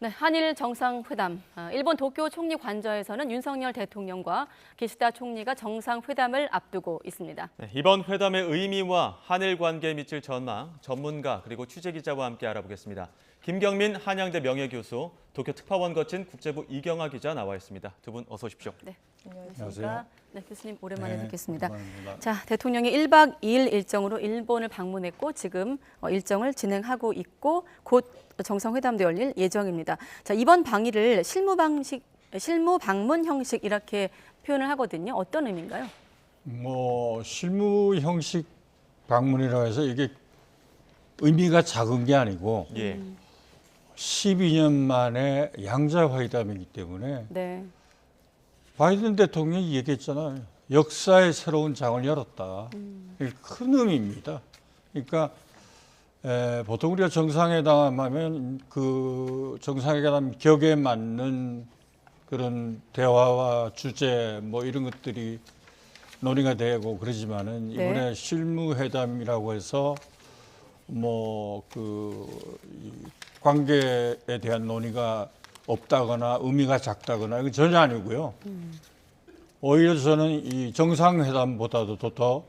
네, 한일 정상회담. 일본 도쿄 총리 관저에서는 윤석열 대통령과 기시다 총리가 정상회담을 앞두고 있습니다. 네, 이번 회담의 의미와 한일 관계에 미칠 전망, 전문가 그리고 취재기자와 함께 알아보겠습니다. 김경민 한양대 명예교수, 도쿄 특파원 거친 국제부 이경아 기자 나와 있습니다. 두 분 어서 오십시오. 네, 안녕하세요. 네, 교수님 오랜만에 뵙겠습니다. 오랜만입니다. 자, 대통령이 1박 2일 일정으로 일본을 방문했고 지금 일정을 진행하고 있고 곧 정상회담도 열릴 예정입니다. 자, 이번 방일을 실무 방문 형식 이렇게 표현을 하거든요. 어떤 의미인가요? 실무 형식 방문이라고 해서 이게 의미가 작은 게 아니고 예. 12년 만에 양자 회담이기 때문에 네. 바이든 대통령이 얘기했잖아요. 역사의 새로운 장을 열었다. 이게 큰 의미입니다. 그러니까 보통 우리가 정상회담 하면 그 정상회담 격에 맞는 그런 대화와 주제 뭐 이런 것들이 논의가 되고 그러지만은 네. 이번에 실무회담이라고 해서 관계에 대한 논의가 없다거나 의미가 작다거나 이건 전혀 아니고요. 오히려 저는 이 정상회담보다도 더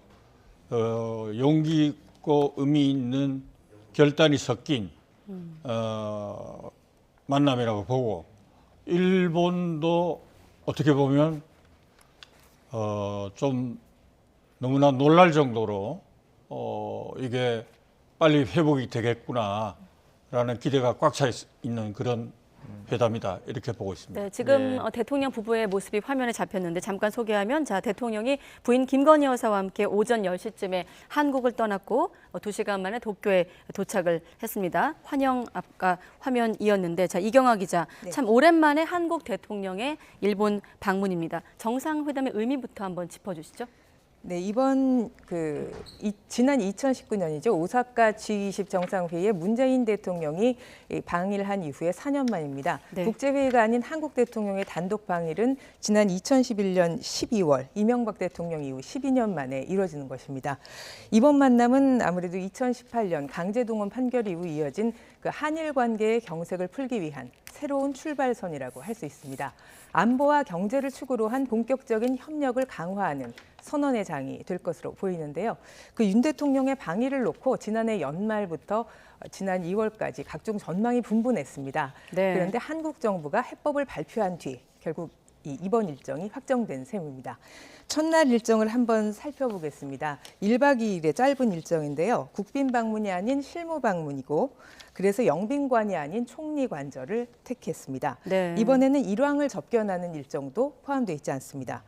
용기 있고 의미 있는 결단이 섞인 만남이라고 보고 일본도 어떻게 보면 좀 너무나 놀랄 정도로 이게 빨리 회복이 되겠구나라는 기대가 꽉 차 있는 그런 회담이다 이렇게 보고 있습니다. 네, 지금 네. 대통령 부부의 모습이 화면에 잡혔는데 잠깐 소개하면 자, 대통령이 부인 김건희 여사와 함께 오전 10시쯤에 한국을 떠났고 2시간 만에 도쿄에 도착을 했습니다. 환영 아까 화면이었는데 자, 이경아 기자, 네. 참 오랜만에 한국 대통령의 일본 방문입니다. 정상회담의 의미부터 한번 짚어주시죠. 네, 이번 지난 2019년이죠. 오사카 G20 정상회의에 문재인 대통령이 방일한 이후에 4년 만입니다. 네. 국제회의가 아닌 한국 대통령의 단독 방일은 지난 2011년 12월 이명박 대통령 이후 12년 만에 이뤄지는 것입니다. 이번 만남은 아무래도 2018년 강제동원 판결 이후 이어진 그 한일 관계의 경색을 풀기 위한 새로운 출발선이라고 할 수 있습니다. 안보와 경제를 축으로 한 본격적인 협력을 강화하는 선언의 장이 될 것으로 보이는데요. 그 윤 대통령의 방일을 놓고 지난해 연말부터 지난 2월까지 각종 전망이 분분했습니다. 네. 그런데 한국 정부가 해법을 발표한 뒤 결국 이번 일정이 확정된 셈입니다. 첫날 일정을 한번 살펴보겠습니다. 1박 2일의 짧은 일정인데요. 국빈 방문이 아닌 실무 방문이고 그래서 영빈관이 아닌 총리 관저를 택했습니다. 네. 이번에는 일왕을 접견하는 일정도 포함되어 있지 않습니다.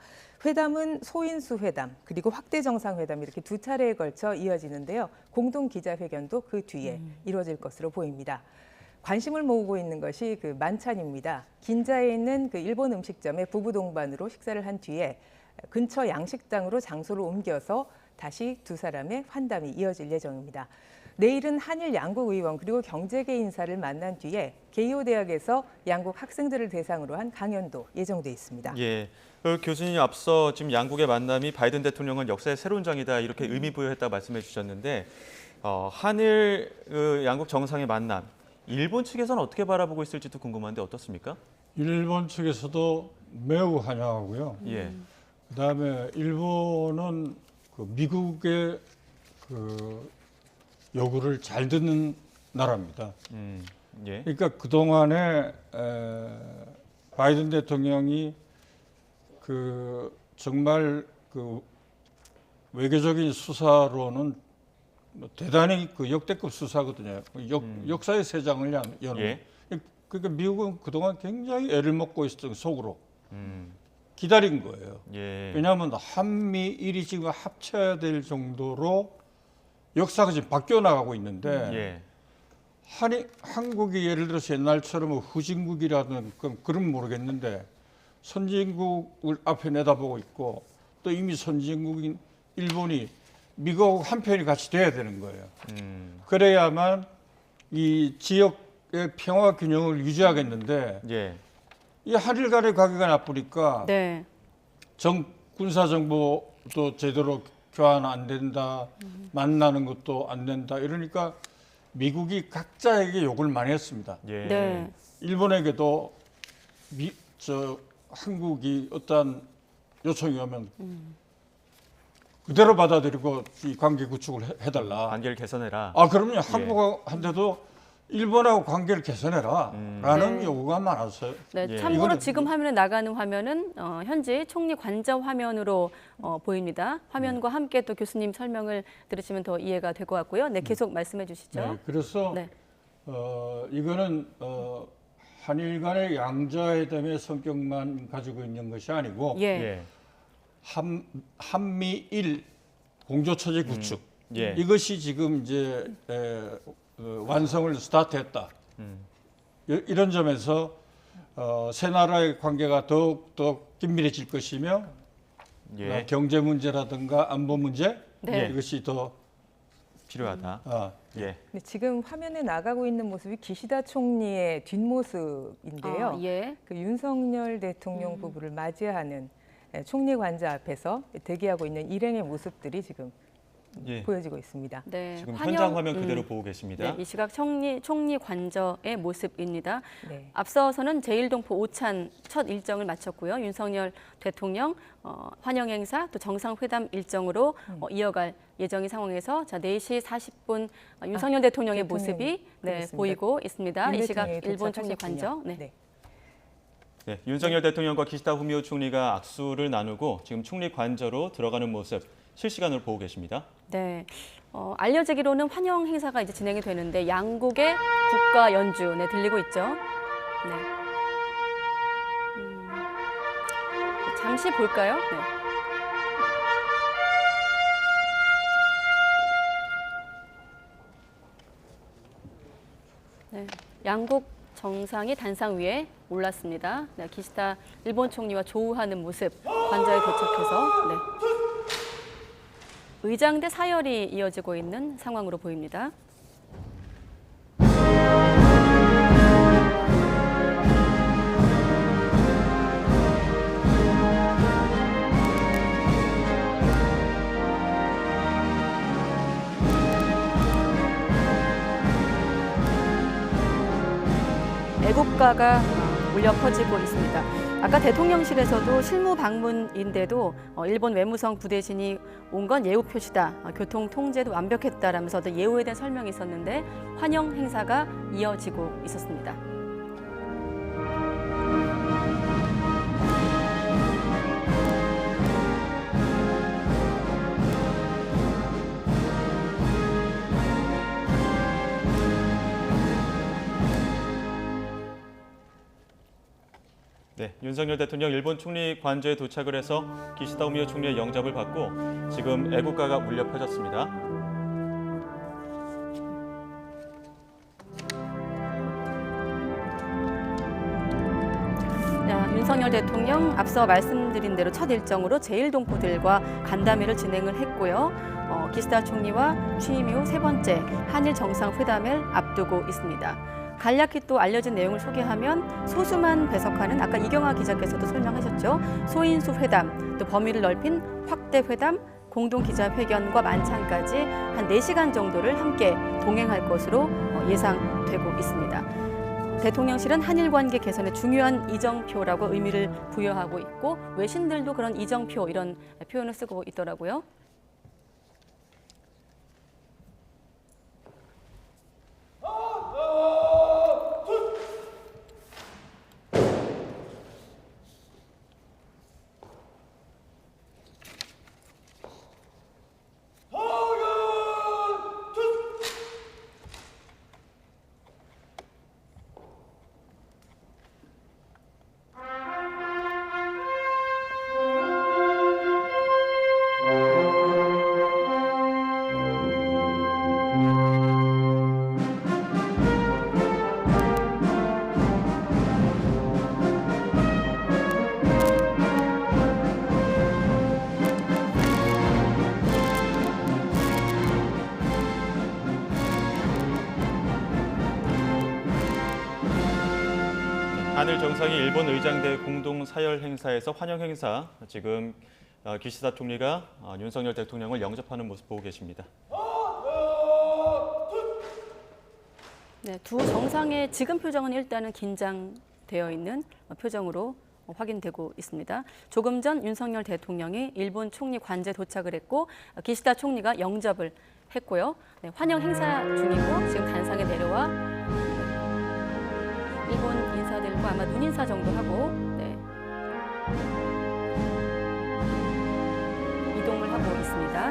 회담은 소인수 회담 그리고 확대 정상회담 이렇게 두 차례에 걸쳐 이어지는데요. 공동 기자회견도 그 뒤에 이루어질 것으로 보입니다. 관심을 모으고 있는 것이 그 만찬입니다. 긴자에 있는 그 일본 음식점에 부부 동반으로 식사를 한 뒤에 근처 양식장으로 장소를 옮겨서 다시 두 사람의 환담이 이어질 예정입니다. 내일은 한일 양국 의원 그리고 경제계 인사를 만난 뒤에 게이오 대학에서 양국 학생들을 대상으로 한 강연도 예정돼 있습니다. 예. 교수님이 앞서 지금 양국의 만남이 바이든 대통령은 역사의 새로운 장이다 이렇게 의미 부여했다 말씀해 주셨는데 한일 양국 정상의 만남 일본 측에서는 어떻게 바라보고 있을지도 궁금한데 어떻습니까? 일본 측에서도 매우 환영하고요. 예. 그다음에 일본은 그 미국의 그 요구를 잘 듣는 나라입니다. 예. 그러니까 그동안에 바이든 대통령이 그 정말 그 외교적인 수사로는 대단히 그 역대급 수사거든요. 역사의 새 장을 여는. 예. 그러니까 미국은 그동안 굉장히 애를 먹고 있었던 속으로 기다린 거예요. 예. 왜냐하면 한미일이 지금 합쳐야 될 정도로 역사가 지금 바뀌어 나가고 있는데 예. 한국이 예를 들어서 옛날처럼 후진국이라는 그런 모르겠는데 선진국을 앞에 내다보고 있고 또 이미 선진국인 일본이 미국하고 한편이 같이 돼야 되는 거예요. 그래야만 이 지역의 평화 균형을 유지하겠는데 예. 이 한일 간의 관계가 나쁘니까 네. 군사 정보도 제대로 교환 안 된다, 만나는 것도 안 된다. 이러니까 미국이 각자에게 욕을 많이 했습니다. 예. 네. 일본에게도 한국이 어떠한 요청이 오면 그대로 받아들이고 이 관계 구축을 해달라. 관계를 개선해라. 아 그럼요. 한국한테도 일본하고 관계를 개선해라라는 네. 요구가 많았어요. 네, 예. 참고로 이거는- 지금 화면에 나가는 화면은 현재 총리 관저 화면으로 보입니다. 화면과 함께 또 교수님 설명을 들으시면 더 이해가 될 것 같고요. 네, 계속 말씀해 주시죠. 네, 그래서 네. 이거는 한일 간의 양자회담의 성격만 가지고 있는 것이 아니고 예. 예. 한미일 공조처제 구축 예. 이것이 지금 이제 완성을 스타트했다. 이런 점에서 세 나라의 관계가 더욱더 긴밀해질 것이며 예. 경제 문제라든가 안보 문제 네. 이것이 더 필요하다. 예. 네, 지금 화면에 나가고 있는 모습이 기시다 총리의 뒷모습인데요. 예. 그 윤석열 대통령 부부를 맞이하는 총리 관저 앞에서 대기하고 있는 일행의 모습들이 지금 예. 보여지고 있습니다. 네. 지금 현장 화면 그대로 보고 계십니다. 네, 이 시각 총리 관저의 모습입니다. 네. 앞서서는 제1동포 오찬 첫 일정을 마쳤고요. 윤석열 대통령 환영 행사 또 정상회담 일정으로 이어갈 예정인 상황에서 자 4시 40분 윤석열 대통령의 대통령이 모습이 네, 그렇습니다. 보이고 있습니다. 윤 이 시각 대통령이 일본 총리 도착하셨군요. 관저. 네. 네. 네, 윤석열 대통령과 기시다 후미오 총리가 악수를 나누고 지금 총리 관저로 들어가는 모습 실시간으로 보고 계십니다. 네. 알려지기로는 환영 행사가 이제 진행이 되는데 양국의 국가 연주 네, 들리고 있죠. 네. 잠시 볼까요? 네. 네. 양국 정상이 단상 위에 올랐습니다. 네, 기시다 일본 총리와 조우하는 모습 관저에 도착해서 네. 의장대 사열이 이어지고 있는 상황으로 보입니다. 애국가가 울려 퍼지고 있습니다. 아까 대통령실에서도 실무 방문인데도 일본 외무성 부대신이 온 건 예우 표시다. 교통 통제도 완벽했다라면서 예우에 대한 설명이 있었는데 환영 행사가 이어지고 있었습니다. 네, 윤석열 대통령 일본 총리 관저에 도착을 해서 기시다 후미오 총리의 영접을 받고 지금 애국가가 울려 퍼졌습니다. 자, 윤석열 대통령 앞서 말씀드린 대로 첫 일정으로 제1동포들과 간담회를 진행을 했고요. 기시다 총리와 취임 이후 세 번째 한일 정상회담을 앞두고 있습니다. 간략히 또 알려진 내용을 소개하면 소수만 배석하는 아까 이경화 기자께서도 설명하셨죠. 소인수 회담, 또 범위를 넓힌 확대 회담, 공동 기자회견과 만찬까지 한 4시간 정도를 함께 동행할 것으로 예상되고 있습니다. 대통령실은 한일 관계 개선에 중요한 이정표라고 의미를 부여하고 있고 외신들도 그런 이정표 이런 표현을 쓰고 있더라고요. 한일 정상이 일본 의장대 공동 사열 행사에서 환영 행사 지금 기시다 총리가 윤석열 대통령을 영접하는 모습 보고 계십니다. 네, 두 정상의 지금 표정은 일단은 긴장되어 있는 표정으로 확인되고 있습니다. 조금 전 윤석열 대통령이 일본 총리 관저에 도착을 했고 기시다 총리가 영접을 했고요. 네, 환영 행사 중이고 지금 단상에 내려와 일본 인사들과 아마 눈인사 정도 하고 이동을 하고 있습니다.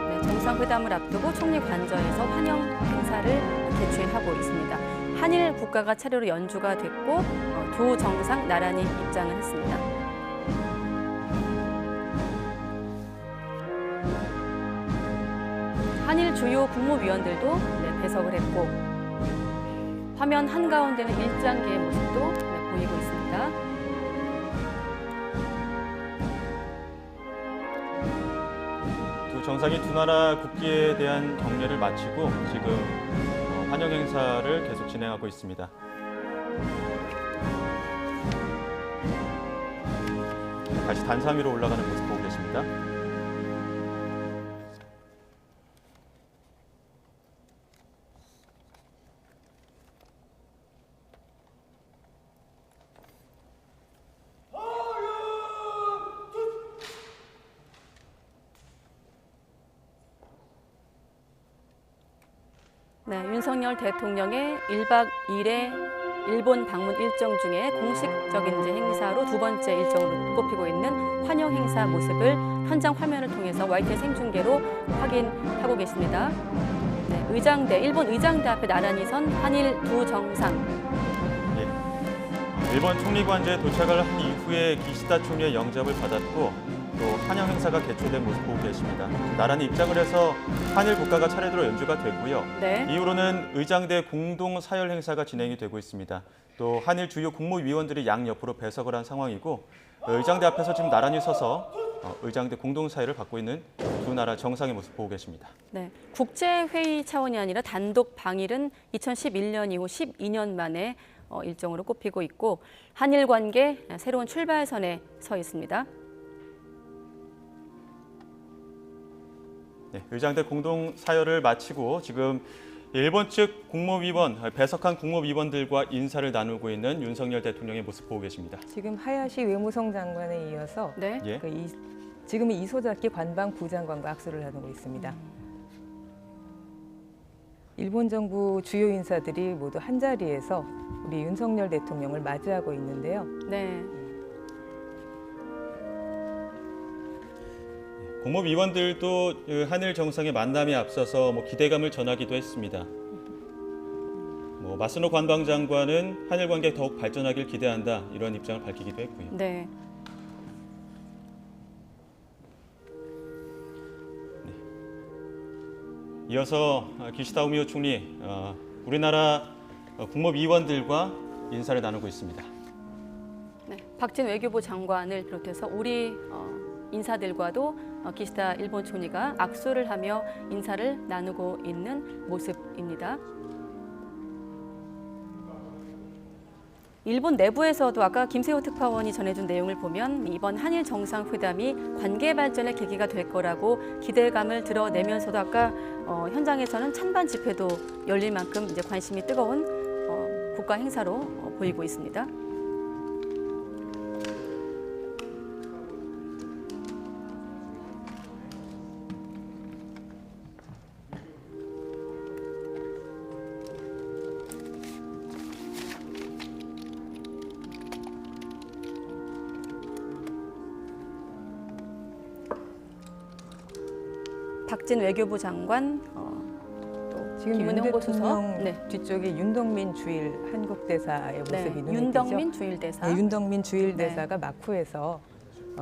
네, 정상회담을 앞두고 총리 관저에서 환영 행사를 개최하고 있습니다. 한일 국가가 차례로 연주가 됐고 두 정상 나란히 입장을 했습니다. 한일 주요 국무위원들도 배석을 했고 화면 한가운데는 일장기의 모습도 보이고 있습니다. 두 정상이 두 나라 국기에 대한 경례를 마치고 지금 환영 행사를 계속 진행하고 있습니다. 다시 단상 위로 올라가는 모습 보고 계십니다. 네, 윤석열 대통령의 1박 2일의 일본 방문 일정 중에 공식적인 행사로 두 번째 일정으로 꼽히고 있는 환영 행사 모습을 현장 화면을 통해서 YTN 생중계로 확인하고 계십니다. 네, 일본 의장대 앞에 나란히 선 한일 두 정상. 일본 총리 관저에 도착을 한 이후에 기시다 총리의 영접을 받았고 또 환영 행사가 개최된 모습 보고 계십니다. 나란히 입장을 해서 한일 국가가 차례대로 연주가 됐고요. 네. 이후로는 의장대 공동 사열 행사가 진행이 되고 있습니다. 또 한일 주요 국무위원들이 양옆으로 배석을 한 상황이고 의장대 앞에서 지금 나란히 서서 의장대 공동 사열을 받고 있는 두 나라 정상의 모습 보고 계십니다. 네, 국제회의 차원이 아니라 단독 방일은 2011년 이후 12년 만에 일정으로 꼽히고 있고 한일 관계 새로운 출발선에 서 있습니다. 네, 의장대 공동 사열을 마치고 지금 일본 측 국무위원, 배석한 국무위원들과 인사를 나누고 있는 윤석열 대통령의 모습 보고 계십니다. 지금 하야시 외무성 장관에 이어서 네. 예. 지금은 이소자키 관방 부장관과 악수를 나누고 있습니다. 일본 정부 주요 인사들이 모두 한 자리에서 우리 윤석열 대통령을 맞이하고 있는데요. 네. 국무위원들도 한일 정상의 만남에 앞서서 기대감을 전하기도 했습니다. 마스노 관방장관은 한일 관계 더욱 발전하길 기대한다 이런 입장을 밝히기도 했고요. 네. 이어서 기시다 후미오 총리 우리나라 국무위원들과 인사를 나누고 있습니다. 네, 박진 외교부 장관을 비롯해서 우리 인사들과도 기시다 일본 총리가 악수를 하며 인사를 나누고 있는 모습입니다. 일본 내부에서도 아까 김세호 특파원이 전해준 내용을 보면 이번 한일 정상회담이 관계 발전의 계기가 될 거라고 기대감을 드러내면서도 아까 현장에서는 찬반 집회도 열릴 만큼 이제 관심이 뜨거운 국가 행사로 보이고 있습니다. 박진 외교부 장관, 또 지금 윤 김은혜 홍보수석, 대통령 네. 뒤쪽에 윤덕민 주일 한국 대사의 모습이 눈에 윤덕민 띄죠. 주일 대사. 네, 윤덕민 주일 네. 대사가 마쿠에서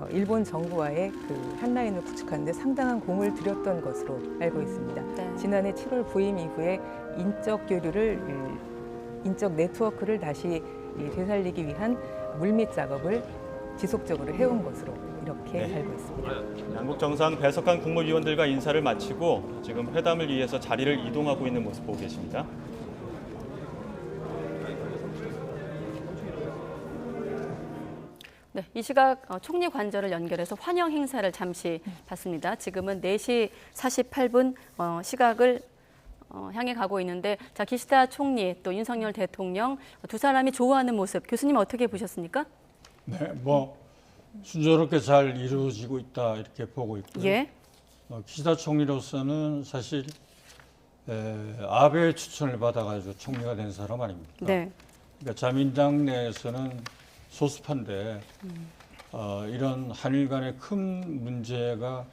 일본 정부와의 그 한라인을 구축하는 데 상당한 공을 들였던 것으로 알고 있습니다. 네. 지난해 7월 부임 이후에 인적 교류를 인적 네트워크를 다시 되살리기 위한 물밑 작업을 지속적으로 해온 것으로 이렇게 네. 알고 있습니다. 양국 정상 배석한 국무위원들과 인사를 마치고 지금 회담을 위해서 자리를 이동하고 있는 모습 보고 계십니다. 네, 이 시각 총리 관저를 연결해서 환영 행사를 잠시 봤습니다. 지금은 4시 48분 시각을 향해 가고 있는데, 자, 기시다 총리 또 윤석열 대통령 두 사람이 좋아하는 모습, 교수님 어떻게 보셨습니까? 네, 뭐 순조롭게 잘 이루어지고 있다 이렇게 보고 있고요. 예. 기시다 총리로서는 사실 아베의 추천을 받아가지고 총리가 된 사람 아닙니까? 네. 그러니까 자민당 내에서는 소수파인데 이런 한일 간의 큰 문제가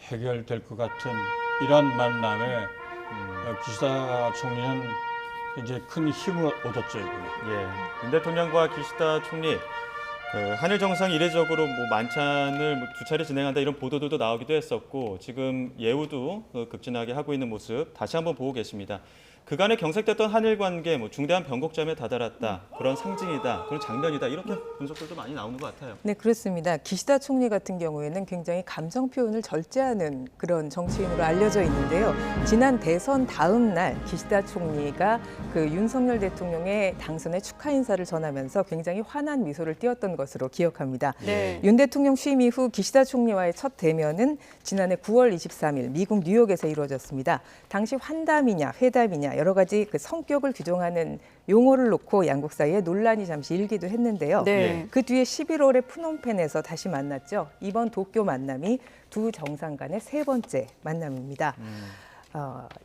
해결될 것 같은 이런 만남에 기시다 총리는 이제 큰 힘을 얻었죠. 이번에. 예, 윤 대통령과 기시다 총리 한일 정상이 이례적으로 뭐 만찬을 두 차례 진행한다 이런 보도들도 나오기도 했었고, 지금 예우도 극진하게 하고 있는 모습 다시 한번 보고 계십니다. 그간에 경색됐던 한일 관계 중대한 변곡점에 다다랐다, 그런 상징이다, 그런 장면이다, 이렇게 분석들도 많이 나오는 것 같아요. 네, 그렇습니다. 기시다 총리 같은 경우에는 굉장히 감정 표현을 절제하는 그런 정치인으로 알려져 있는데요. 지난 대선 다음 날 기시다 총리가 그 윤석열 대통령의 당선의 축하 인사를 전하면서 굉장히 환한 미소를 띄었던 것으로 기억합니다. 네. 윤 대통령 취임 이후 기시다 총리와의 첫 대면은 지난해 9월 23일 미국 뉴욕에서 이루어졌습니다. 당시 환담이냐 회담이냐 여러 가지 그 성격을 규정하는 용어를 놓고 양국 사이에 논란이 잠시 일기도 했는데요. 네. 그 뒤에 11월에 푸놈펜에서 다시 만났죠. 이번 도쿄 만남이 두 정상 간의 세 번째 만남입니다.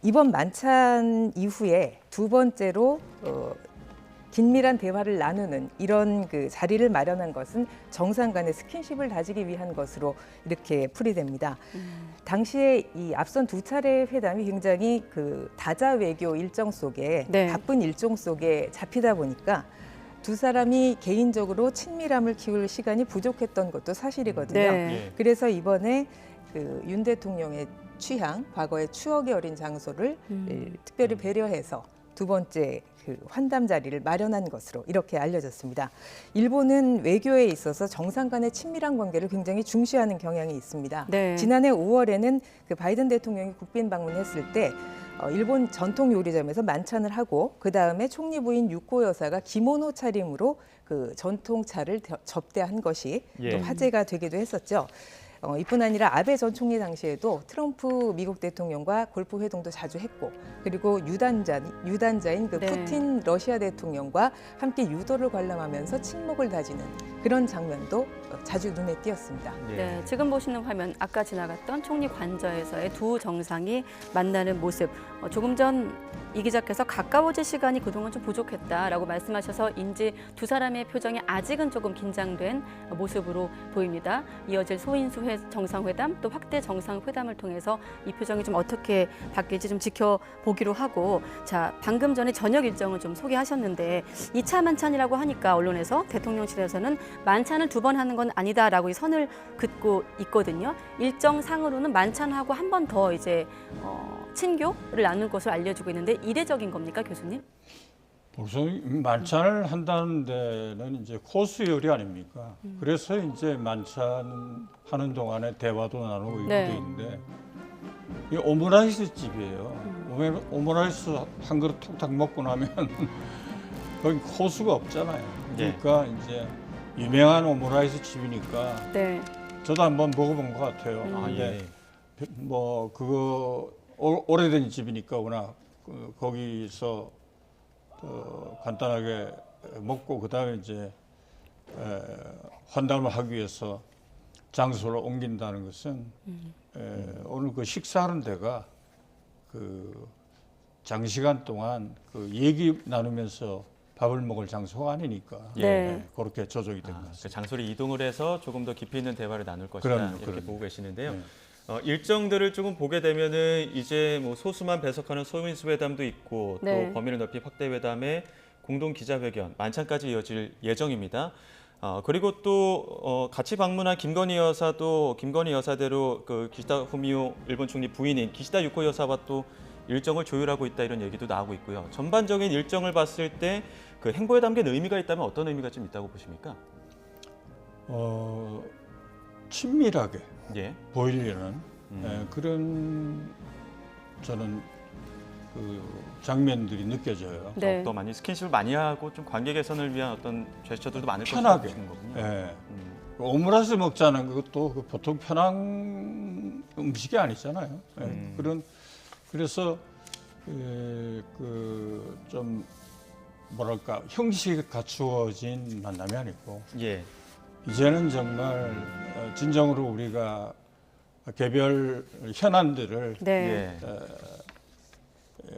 이번 만찬 이후에 두 번째로 긴밀한 대화를 나누는 이런 그 자리를 마련한 것은 정상 간의 스킨십을 다지기 위한 것으로 이렇게 풀이됩니다. 당시에 이 앞선 두 차례 회담이 굉장히 그 다자 외교 일정 속에 네. 바쁜 일정 속에 잡히다 보니까 두 사람이 개인적으로 친밀함을 키울 시간이 부족했던 것도 사실이거든요. 네. 예. 그래서 이번에 그 윤 대통령의 취향, 과거의 추억이 어린 장소를 특별히 배려해서 두 번째 그 환담 자리를 마련한 것으로 이렇게 알려졌습니다. 일본은 외교에 있어서 정상 간의 친밀한 관계를 굉장히 중시하는 경향이 있습니다. 네. 지난해 5월에는 그 바이든 대통령이 국빈 방문했을 때 일본 전통 요리점에서 만찬을 하고 그 다음에 총리 부인 유코 여사가 기모노 차림으로 그 전통차를 접대한 것이 예. 또 화제가 되기도 했었죠. 이뿐 아니라 아베 전 총리 당시에도 트럼프 미국 대통령과 골프 회동도 자주 했고, 그리고 유단자인 그 네. 푸틴 러시아 대통령과 함께 유도를 관람하면서 친목을 다지는 그런 장면도 자주 눈에 띄었습니다. 예. 네, 지금 보시는 화면 아까 지나갔던 총리 관저에서의 두 정상이 만나는 모습. 조금 전 이 기자께서 가까워질 시간이 그동안 좀 부족했다라고 말씀하셔서인지 두 사람의 표정이 아직은 조금 긴장된 모습으로 보입니다. 이어질 소인수 정상회담 또 확대 정상회담을 통해서 이 표정이 좀 어떻게 바뀔지 좀 지켜보기로 하고, 자, 방금 전에 저녁 일정을 좀 소개하셨는데 2차 만찬이라고 하니까 언론에서 대통령실에서는 만찬을 두 번 하는 건 아니다라고 이 선을 긋고 있거든요. 일정상으로는 만찬하고 한 번 더 이제 친교를 나눌 것으로 알려지고 있는데 이례적인 겁니까, 교수님? 우선 만찬을 한다는 데는 이제 코스 요리 아닙니까? 그래서 이제 만찬 하는 동안에 대화도 나누고 네. 이것도 있는데 이 오므라이스 집이에요. 오므라이스 한 그릇 툭탁 먹고 나면 거기 코스가 없잖아요. 그러니까 이제 유명한 오므라이스 집이니까 네. 저도 한번 먹어본 것 같아요. 아, 근데 예. 뭐 그거 오래된 집이니까 워낙 거기서 간단하게 먹고 그다음에 이제 환담을 하기 위해서 장소를 옮긴다는 것은 오늘 그 식사하는 데가 그 장시간 동안 그 얘기 나누면서 밥을 먹을 장소가 아니니까 네. 그렇게 조정이 된 것 그 같습니다. 장소를 이동을 해서 조금 더 깊이 있는 대화를 나눌 것이다, 이렇게 그럼요. 보고 계시는데요. 네. 일정들을 조금 보게 되면은 이제 뭐 소수만 배석하는 소인수 회담도 있고, 네. 또 범위를 넓힌 확대 회담에 공동 기자회견, 만찬까지 이어질 예정입니다. 그리고 또 같이 방문한 김건희 여사대로 그 기시다 후미오 일본 총리 부인인 기시다 유코 여사와 또 일정을 조율하고 있다, 이런 얘기도 나오고 있고요. 전반적인 일정을 봤을 때 그 행보에 담긴 의미가 있다면 어떤 의미가 좀 있다고 보십니까? 친밀하게 예. 보이려는 그런 저는 그 장면들이 느껴져요. 네. 더욱더 많이 스킨십을 많이 하고 좀 관계 개선을 위한 어떤 제스처들도 많을 것이라고 편하게. 보시는 거군요. 예. 오므라이스 먹자는 것도 그 보통 편한 음식이 아니잖아요. 예, 그래서 그 좀 뭐랄까 형식이 갖추어진 만남이 아니고 예. 이제는 정말 진정으로 우리가 개별 현안들을 네. 예.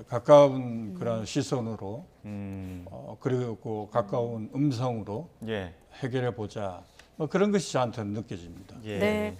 가까운 그런 시선으로 그리고 가까운 음성으로 예. 해결해 보자. 뭐 그런 것이 저한테는 느껴집니다. 예. 네.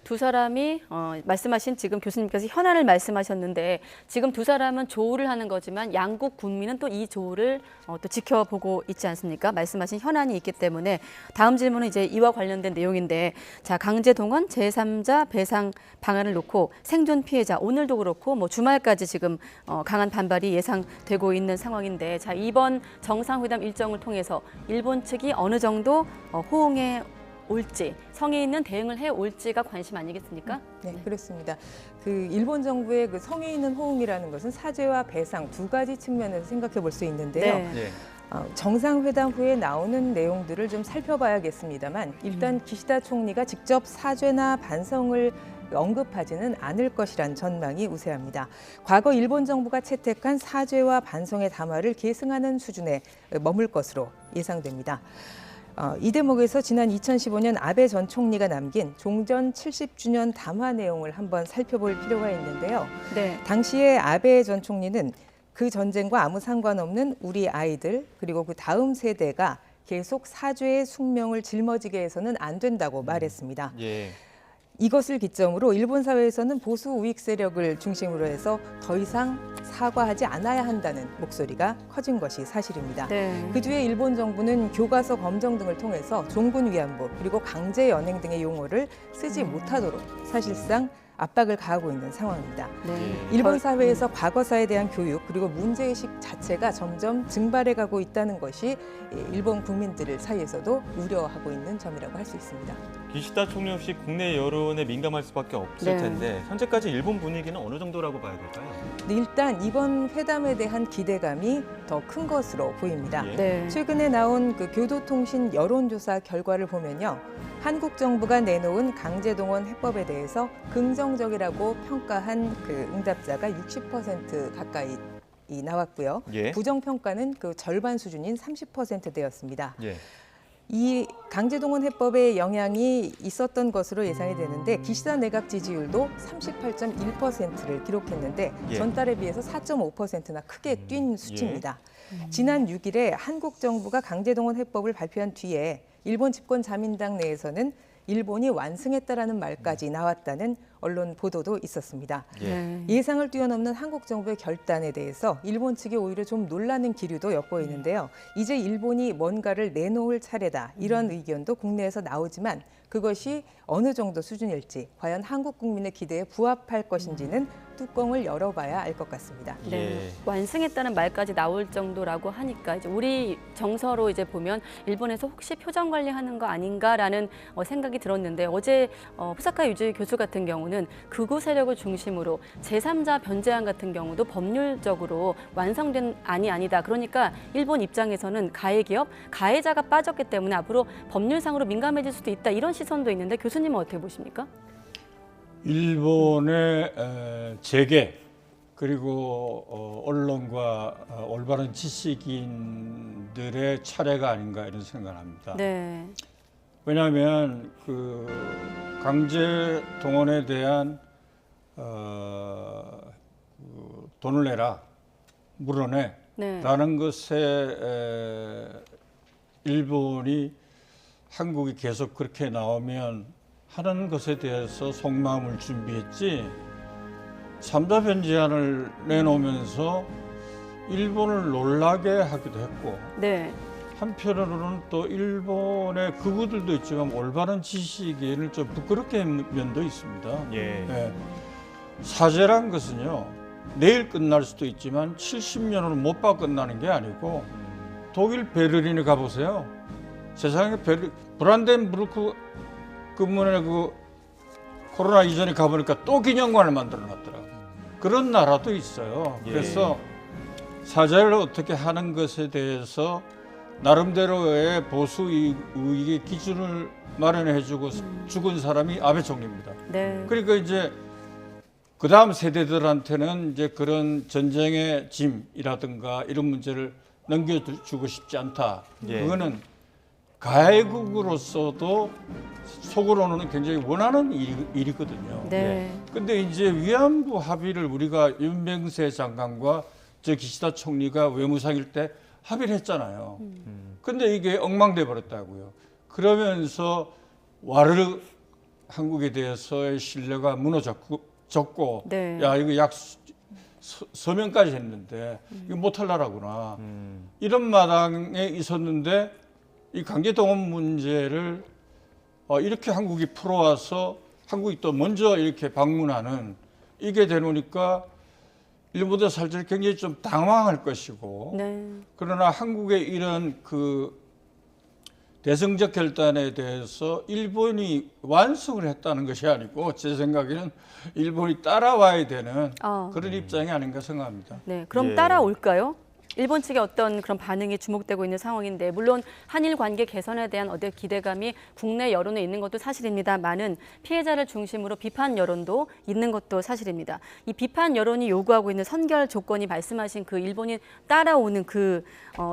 두 사람이 말씀하신 지금 교수님께서 현안을 말씀하셨는데 지금 두 사람은 조우를 하는 거지만 양국 국민은 또 이 조우를 또 지켜보고 있지 않습니까? 말씀하신 현안이 있기 때문에 다음 질문은 이제 이와 관련된 내용인데 자 강제동원 제3자 배상 방안을 놓고 생존 피해자 오늘도 그렇고 뭐 주말까지 지금 강한 반발이 예상되고 있는 상황인데 자 이번 정상회담 일정을 통해서 일본 측이 어느 정도 호응에 올지 성의 있는 대응을 해 올지가 관심 아니겠습니까? 네, 그렇습니다. 그 일본 정부의 그 성의 있는 호응이라는 것은 사죄와 배상 두 가지 측면에서 생각해 볼 수 있는데요. 네. 예. 정상회담 후에 나오는 내용들을 좀 살펴봐야겠습니다만 일단 기시다 총리가 직접 사죄나 반성을 언급하지는 않을 것이란 전망이 우세합니다. 과거 일본 정부가 채택한 사죄와 반성의 담화를 계승하는 수준에 머물 것으로 예상됩니다. 이 대목에서 지난 2015년 아베 전 총리가 남긴 종전 70주년 담화 내용을 한번 살펴볼 필요가 있는데요. 네. 당시에 아베 전 총리는 그 전쟁과 아무 상관없는 우리 아이들 그리고 그 다음 세대가 계속 사죄의 숙명을 짊어지게 해서는 안 된다고 말했습니다. 예. 이것을 기점으로 일본 사회에서는 보수 우익 세력을 중심으로 해서 더 이상 사과하지 않아야 한다는 목소리가 커진 것이 사실입니다. 네. 그 뒤에 일본 정부는 교과서 검정 등을 통해서 종군 위안부 그리고 강제 연행 등의 용어를 쓰지 못하도록 사실상 압박을 가하고 있는 상황입니다. 네. 일본 사회에서 과거사에 대한 교육 그리고 문제의식 자체가 점점 증발해가고 있다는 것이 일본 국민들 사이에서도 우려하고 있는 점이라고 할 수 있습니다. 기시다 총리 없이 국내 여론에 민감할 수밖에 없을 네. 텐데 현재까지 일본 분위기는 어느 정도라고 봐야 될까요? 근데 일단 이번 회담에 대한 기대감이 더 큰 것으로 보입니다. 예. 네. 최근에 나온 그 교도통신 여론조사 결과를 보면요. 한국 정부가 내놓은 강제동원 해법에 대해서 긍정적이라고 평가한 그 응답자가 60% 가까이 나왔고요. 예. 부정평가는 그 절반 수준인 30%대였습니다. 예. 이 강제동원 해법의 영향이 있었던 것으로 예상이 되는데 기시다 내각 지지율도 38.1%를 기록했는데 예. 전달에 비해서 4.5%나 크게 뛴 수치입니다. 지난 6일에 한국 정부가 강제동원 해법을 발표한 뒤에 일본 집권 자민당 내에서는 일본이 완승했다라는 말까지 나왔다는 언론 보도도 있었습니다. 예. 네. 예상을 뛰어넘는 한국 정부의 결단에 대해서 일본 측이 오히려 좀 놀라는 기류도 엿보이는데요. 이제 일본이 뭔가를 내놓을 차례다 이런 의견도 국내에서 나오지만 그것이 어느 정도 수준일지 과연 한국 국민의 기대에 부합할 것인지는 뚜껑을 열어봐야 알 것 같습니다. 네. 예. 완승했다는 말까지 나올 정도라고 하니까 이제 우리 정서로 이제 보면 일본에서 혹시 표정 관리하는 거 아닌가라는 생각이 들었는데 어제 후사카 유지 교수 같은 경우는 극우 세력을 중심으로 제3자 변제안 같은 경우도 법률적으로 완성된 안이 아니다. 그러니까 일본 입장에서는 가해 기업, 가해자가 빠졌기 때문에 앞으로 법률상으로 민감해질 수도 있다. 이런 시선도 있는데 교수님은 어떻게 보십니까? 일본의 재계 그리고 언론과 올바른 지식인들의 차례가 아닌가 이런 생각을 합니다. 네. 왜냐하면 그 강제 동원에 대한 돈을 내라 물어내 네. 라는 것에 일본이 한국이 계속 그렇게 나오면 하는 것에 대해서 속마음을 준비했지 3자 변제안을 내놓으면서 일본을 놀라게 하기도 했고 네. 한편으로는 또 일본의 극우들도 있지만 올바른 지식인을 좀 부끄럽게 한 면도 있습니다. 예. 네. 사죄란 것은요 내일 끝날 수도 있지만 70년으로 못 봐 끝나는 게 아니고 독일 베를린에 가보세요. 세상에 브란덴부르크 근문에 그 코로나 이전에 가보니까 또 기념관을 만들어 놨더라고요. 그런 나라도 있어요. 예. 그래서 사죄를 어떻게 하는 것에 대해서 나름대로의 보수 우익의 기준을 마련해주고 죽은 사람이 아베 총리입니다. 네. 그러니까 이제 그 다음 세대들한테는 이제 그런 전쟁의 짐이라든가 이런 문제를 넘겨주고 싶지 않다. 예. 그거는 가해국으로서도 속으로는 굉장히 원하는 일이거든요. 네. 근데 이제 위안부 합의를 우리가 윤병세 장관과 저 기시다 총리가 외무상일 때 합의를 했잖아요. 근데 이게 엉망돼 버렸다고요. 그러면서 와르르 한국에 대해서의 신뢰가 무너졌고, 네. 야 이거 약 서명까지 했는데 이거 못할라라구나. 이런 마당에 있었는데 이 강제동원 문제를 이렇게 한국이 풀어와서 한국이 또 먼저 이렇게 방문하는 이게 되놓으니까 일본도 사실 굉장히 좀 당황할 것이고, 네. 그러나 한국의 이런 그 대승적 결단에 대해서 일본이 완수를 했다는 것이 아니고 제 생각에는 일본이 따라와야 되는 그런 입장이 아닌가 생각합니다. 네. 그럼 예. 따라올까요? 일본 측의 어떤 그런 반응이 주목되고 있는 상황인데, 물론 한일 관계 개선에 대한 어떤 기대감이 국내 여론에 있는 것도 사실입니다만은 피해자를 중심으로 비판 여론도 있는 것도 사실입니다. 이 비판 여론이 요구하고 있는 선결 조건이 말씀하신 그 일본이 따라오는 그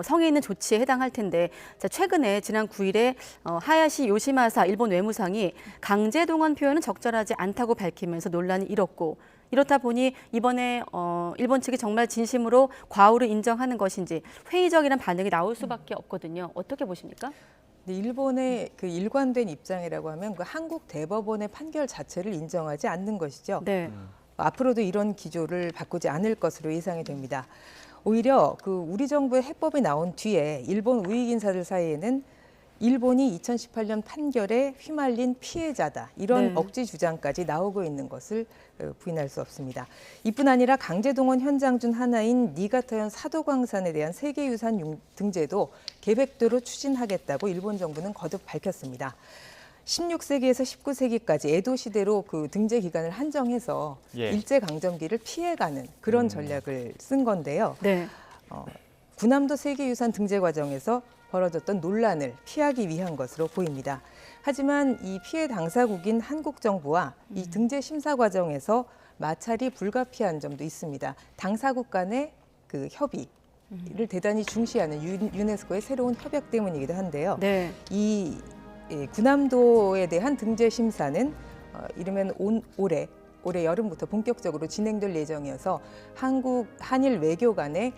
성에 있는 조치에 해당할 텐데, 자, 최근에 지난 9일에 하야시 요시마사 일본 외무상이 강제 동원 표현은 적절하지 않다고 밝히면서 논란이 일었고, 이렇다 보니 이번에 일본 측이 정말 진심으로 과오를 인정하는 것인지 회의적이란 반응이 나올 수밖에 없거든요. 어떻게 보십니까? 네, 일본의 그 일관된 입장이라고 하면 그 한국 대법원의 판결 자체를 인정하지 않는 것이죠. 네. 앞으로도 이런 기조를 바꾸지 않을 것으로 예상이 됩니다. 오히려 그 우리 정부의 해법이 나온 뒤에 일본 우익 인사들 사이에는 일본이 2018년 판결에 휘말린 피해자다, 이런 네. 억지 주장까지 나오고 있는 것을 부인할 수 없습니다. 이뿐 아니라 강제동원 현장 중 하나인 니가타현 사도광산에 대한 세계유산 등재도 계획대로 추진하겠다고 일본 정부는 거듭 밝혔습니다. 16세기에서 19세기까지 에도 시대로 그 등재 기간을 한정해서 예. 일제강점기를 피해가는 그런 전략을 쓴 건데요. 네. 군함도 세계유산 등재 과정에서 벌어졌던 논란을 피하기 위한 것으로 보입니다. 하지만 이 피해 당사국인 한국 정부와 이 등재 심사 과정에서 마찰이 불가피한 점도 있습니다. 당사국 간의 그 협의를 대단히 중시하는 유네스코의 새로운 협약 때문이기도 한데요. 네. 이 군함도에 대한 등재 심사는 이르면 올해 여름부터 본격적으로 진행될 예정이어서 한일 외교 간의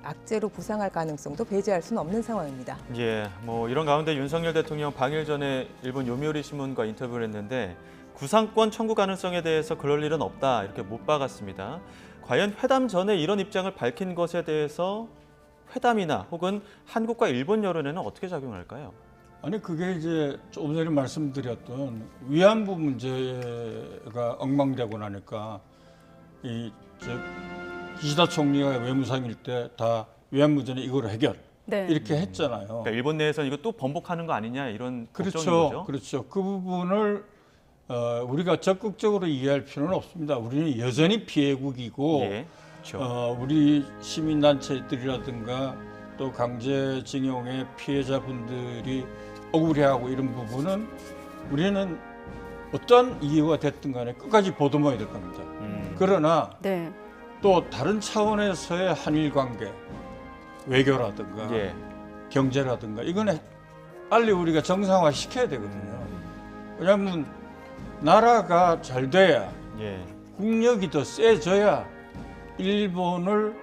악재로 부상할 가능성도 배제할 수는 없는 상황입니다. 예, 뭐 이런 가운데 윤석열 대통령 방일 전에 일본 요미우리 신문과 인터뷰를 했는데 구상권 청구 가능성에 대해서 그럴 일은 없다, 이렇게 못 박았습니다. 과연 회담 전에 이런 입장을 밝힌 것에 대해서 회담이나 혹은 한국과 일본 여론에는 어떻게 작용할까요? 아니 그게 이제 조금 전에 말씀드렸던 위안부 문제가 엉망되고 나니까 기시다 총리가 외무상일 때 다 위안부 문제는 이거로 해결 네. 이렇게 했잖아요. 그러니까 일본 내에서는 이거 또 번복하는 거 아니냐 이런 걱정인 그렇죠, 거죠. 그렇죠. 그 부분을 우리가 적극적으로 이해할 필요는 없습니다. 우리는 여전히 피해국이고 예, 그렇죠. 우리 시민단체들이라든가 또 강제징용의 피해자분들이 억울해하고 이런 부분은 우리는 어떤 이유가 됐든 간에 끝까지 보듬어야 될 겁니다. 그러나 네. 또 다른 차원에서의 한일 관계, 외교라든가 예, 경제라든가 이거는 빨리 우리가 정상화 시켜야 되거든요. 왜냐하면 나라가 잘 돼야, 예, 국력이 더 세져야 일본을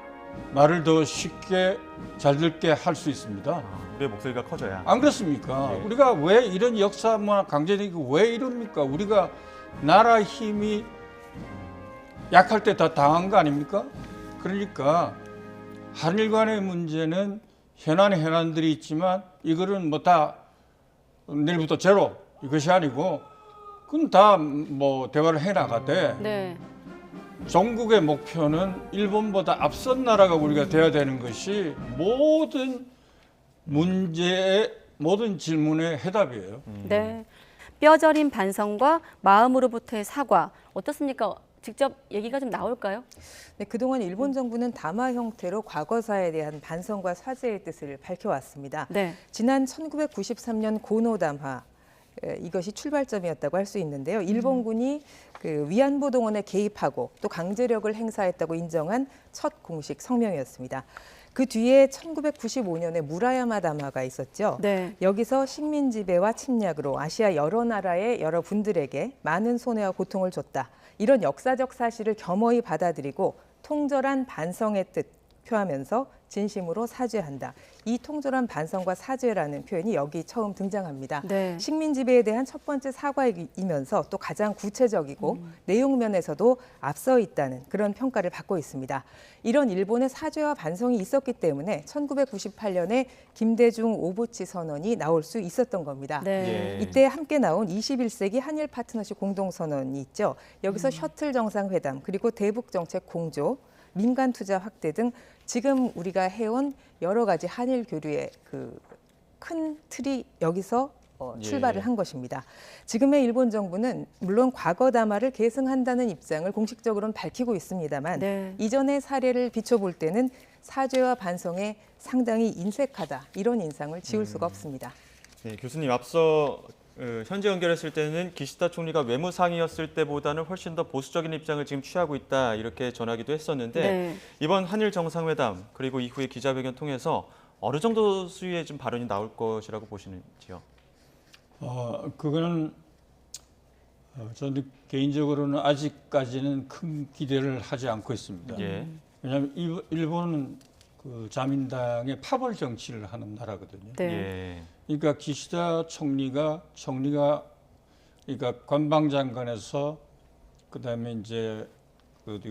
말을 더 쉽게 잘 듣게 할 수 있습니다. 우리의 목소리가 커져야. 안 그렇습니까? 예. 우리가 왜 이런 역사문화 강제되고 왜 이럽니까? 우리가 나라 힘이 약할 때 다 당한 거 아닙니까? 그러니까 한일 간의 문제는 현안들이 있지만 이거는 뭐 다 내일부터 제로 이것이 아니고 그건 다 뭐 대화를 해나가되 네. 전국의 목표는 일본보다 앞선 나라가 우리가 돼야 되는 것이 모든 문제의 모든 질문의 해답이에요. 네. 뼈저린 반성과 마음으로부터의 사과, 어떻습니까? 직접 얘기가 좀 나올까요? 네, 그동안 일본 정부는 담화 형태로 과거사에 대한 반성과 사죄의 뜻을 밝혀왔습니다. 네. 지난 1993년 고노 담화 이것이 출발점이었다고 할 수 있는데요. 일본군이 그 위안부 동원에 개입하고 또 강제력을 행사했다고 인정한 첫 공식 성명이었습니다. 그 뒤에 1995년에 무라야마 담화가 있었죠. 네. 여기서 식민 지배와 침략으로 아시아 여러 나라의 여러 분들에게 많은 손해와 고통을 줬다. 이런 역사적 사실을 겸허히 받아들이고 통절한 반성의 뜻 표하면서 진심으로 사죄한다. 이 통절한 반성과 사죄라는 표현이 여기 처음 등장합니다. 네. 식민 지배에 대한 첫 번째 사과이면서 또 가장 구체적이고 내용 면에서도 앞서 있다는 그런 평가를 받고 있습니다. 이런 일본의 사죄와 반성이 있었기 때문에 1998년에 김대중 오부치 선언이 나올 수 있었던 겁니다. 네. 예. 이때 함께 나온 21세기 한일 파트너십 공동선언이 있죠. 여기서 셔틀 정상회담 그리고 대북 정책 공조, 민간 투자 확대 등 지금 우리가 해온 여러 가지 한일 교류의 그 큰 틀이 여기서 출발을 한 것입니다. 지금의 일본 정부는 물론 과거 담화를 계승한다는 입장을 공식적으로는 밝히고 있습니다만 네. 이전의 사례를 비춰볼 때는 사죄와 반성에 상당히 인색하다 이런 인상을 지울 수가 없습니다. 네, 교수님 앞서 현재 연결했을 때는 기시다 총리가 외무상이었을 때보다는 훨씬 더 보수적인 입장을 지금 취하고 있다 이렇게 전하기도 했었는데 네. 이번 한일 정상회담 그리고 이후에 기자회견 통해서 어느 정도 수위의 좀 발언이 나올 것이라고 보시는지요? 그거는 저는 개인적으로는 아직까지는 큰 기대를 하지 않고 있습니다. 예. 왜냐하면 일본은 그 자민당의 파벌 정치를 하는 나라거든요. 네. 예. 그러니까 기시다 총리가 그러니까 관방장관에서 그다음에 이제 그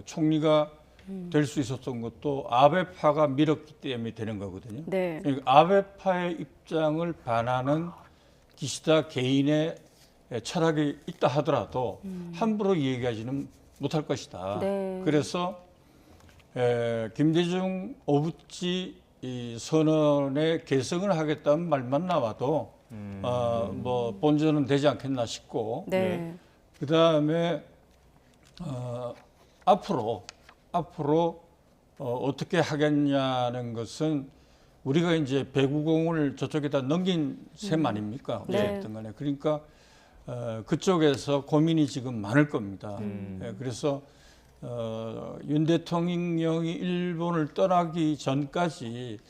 총리가 될 수 있었던 것도 아베파가 밀었기 때문에 되는 거거든요. 네. 그러니까 아베파의 입장을 반하는 기시다 개인의 철학이 있다 하더라도 함부로 얘기하지는 못할 것이다. 네. 그래서 김대중 오부치 이 선언에 개성을 하겠다는 말만 나와도 뭐 본전은 되지 않겠나 싶고 네. 그다음에 앞으로 어떻게 하겠냐는 것은 우리가 이제 배구공을 저쪽에다 넘긴 셈 아닙니까? 네. 어쨌든 간에 그러니까 그쪽에서 고민이 지금 많을 겁니다. 그래서 윤 대통령이 일본을 떠나기 전까지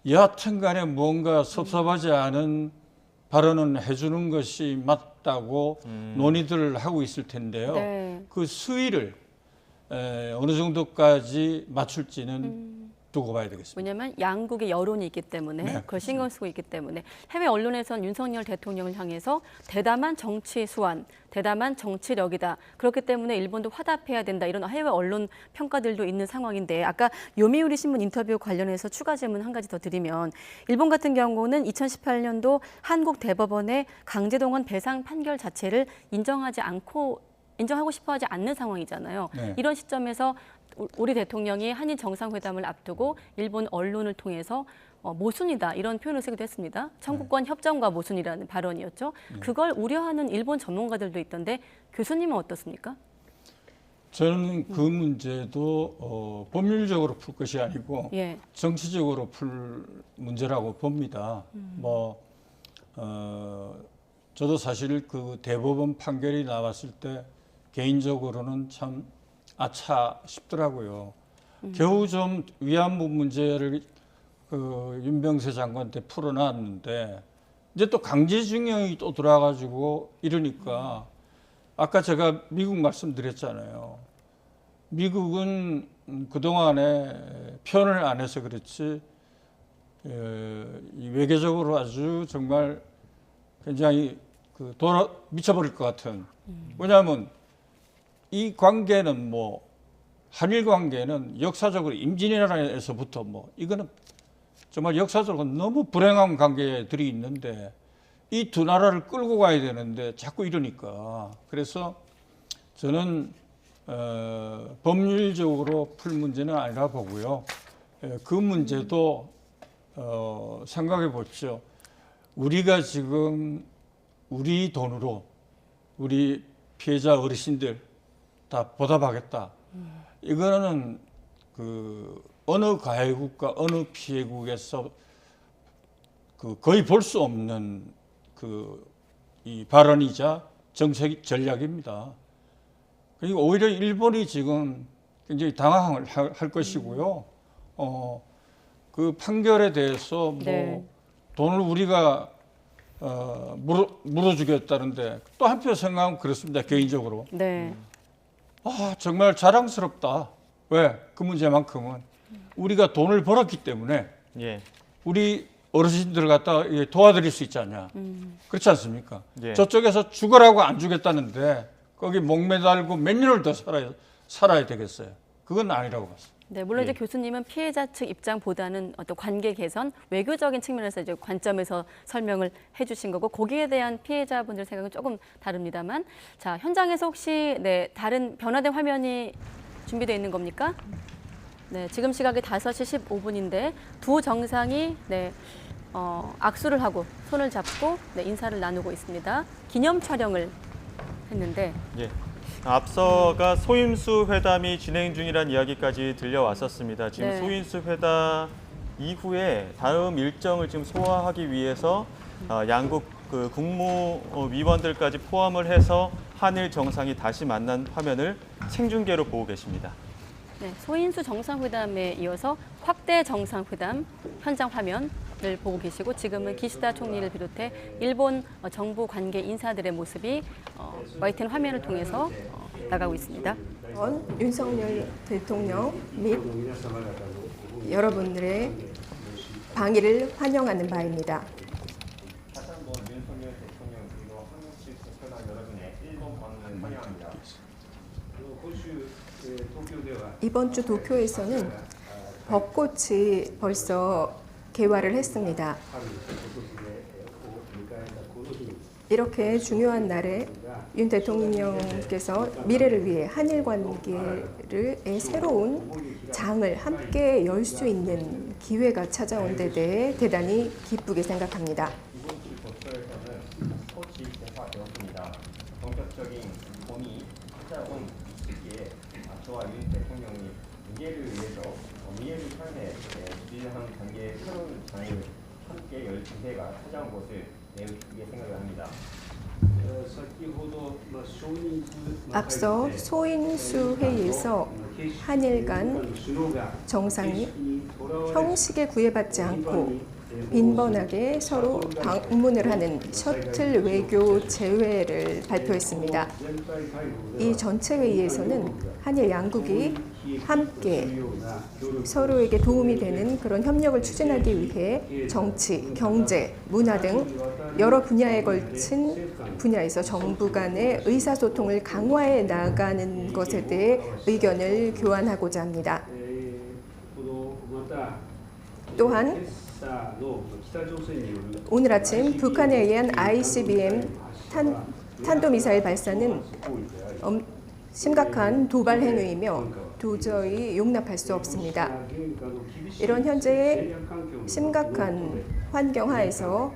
여하튼 간에 뭔가 섭섭하지 않은 발언은 해주는 것이 맞다고 논의들을 하고 있을 텐데요. 네. 그 수위를 어느 정도까지 맞출지는 두고 봐야 되겠습니다. 왜냐하면 양국의 여론이 있기 때문에 네, 그걸 신경 쓰고 있기 때문에 해외 언론에서는 윤석열 대통령을 향해서 대담한 정치 수완, 대담한 정치력이다. 그렇기 때문에 일본도 화답해야 된다. 이런 해외 언론 평가들도 있는 상황인데 아까 요미우리 신문 인터뷰 관련해서 추가 질문 한 가지 더 드리면 일본 같은 경우는 2018년도 한국 대법원의 강제동원 배상 판결 자체를 인정하고 싶어하지 않는 상황이잖아요. 네. 이런 시점에서 우리 대통령이 한일 정상회담을 앞두고 일본 언론을 통해서 모순이다 이런 표현을 쓰기도 했습니다. 청구권 협정과 모순이라는 발언이었죠. 그걸 우려하는 일본 전문가들도 있던데 교수님은 어떻습니까? 저는 그 문제도 법률적으로 풀 것이 아니고 예. 정치적으로 풀 문제라고 봅니다. 저도 사실 그 대법원 판결이 나왔을 때 개인적으로는 참 아차 싶더라고요. 겨우 좀 위안부 문제를 그 윤병세 장관 때 풀어놨는데 이제 또 강제징용이 또 들어와가지고 이러니까 아까 제가 미국 말씀드렸잖아요. 미국은 그동안에 표현을 안 해서 그렇지 이 외교적으로 아주 정말 굉장히 그 미쳐버릴 것 같은. 왜냐하면 이 관계는 뭐 한일 관계는 역사적으로 임진왜란에서부터 뭐 이거는 정말 역사적으로 너무 불행한 관계들이 있는데 이 두 나라를 끌고 가야 되는데 자꾸 이러니까 그래서 저는 법률적으로 풀 문제는 아니라 보고요. 그 문제도 생각해 보십시오. 우리가 지금 우리 돈으로 우리 피해자 어르신들 다 보답하겠다. 이거는 그 어느 가해국과 어느 피해국에서 그 거의 볼 수 없는 그 이 발언이자 정책 전략입니다. 그리고 오히려 일본이 지금 굉장히 당황을 할 것이고요. 그 판결에 대해서 뭐 네. 돈을 우리가 물어주겠다는데 또 한편 생각하면 그렇습니다. 개인적으로. 네. 아, 정말 자랑스럽다. 왜? 그 문제만큼은 우리가 돈을 벌었기 때문에 예. 우리 어르신들 갖다 도와드릴 수 있지 않냐. 그렇지 않습니까? 예. 저쪽에서 죽으라고 안 주겠다는데 거기 목매달고 몇 년을 더 살아야 되겠어요. 그건 아니라고 봤습니다. 네, 물론 이제 교수님은 피해자 측 입장보다는 어떤 관계 개선, 외교적인 측면에서 이제 관점에서 설명을 해주신 거고 거기에 대한 피해자분들 생각은 조금 다릅니다만, 자 현장에서 혹시 네 다른 변화된 화면이 준비되어 있는 겁니까? 네, 지금 시각이 5시 15분인데 두 정상이 네 악수를 하고 손을 잡고 네, 인사를 나누고 있습니다. 기념 촬영을 했는데. 예. 앞서가 소인수 회담이 진행 중이라는 이야기까지 들려왔었습니다. 지금 네. 소인수 회담 이후에 다음 일정을 지금 소화하기 위해서 양국 그 국무위원들까지 포함을 해서 한일 정상이 다시 만난 화면을 생중계로 보고 계십니다. 네, 소인수 정상회담에 이어서 확대 정상회담 현장 화면을 보고 계시고 지금은 기시다 총리를 비롯해 일본 정부 관계 인사들의 모습이 YTN 화면을 통해서 나가고 있습니다. 윤석열 대통령 및 여러분들의 방위를 환영하는 바입니다. 이번 주 도쿄에서는 벚꽃이 벌써 개화를 했습니다. 이렇게 중요한 날에 윤 대통령께서 미래를 위해 한일 관계의 새로운 장을 함께 열 수 있는 기회가 찾아온 데 대해 대단히 기쁘게 생각합니다. 본격적인 봄이 찾아온 이 시기에 저와 윤 대통령이 미래를 위해서 미래를 향해 밀한 관계의 새로운 장을 함께 열 기회가 찾아온 것을 매우 기쁘게 생각을 합니다. 앞서 소인수 회의에서 한일 간 정상이 형식에 구애받지 않고 빈번하게 서로 방문을 하는 셔틀 외교 재회를 발표했습니다. 이 전체 회의에서는 한일 양국이 함께 서로에게 도움이 되는 그런 협력을 추진하기 위해 정치, 경제, 문화 등 여러 분야에 걸친 분야에서 정부 간의 의사소통을 강화해 나가는 것에 대해 의견을 교환하고자 합니다. 또한 오늘 아침 북한에 의한 ICBM 탄도미사일 발사는 심각한 도발 행위이며 도저히 용납할 수 없습니다. 이런 현재의 심각한 환경 하에서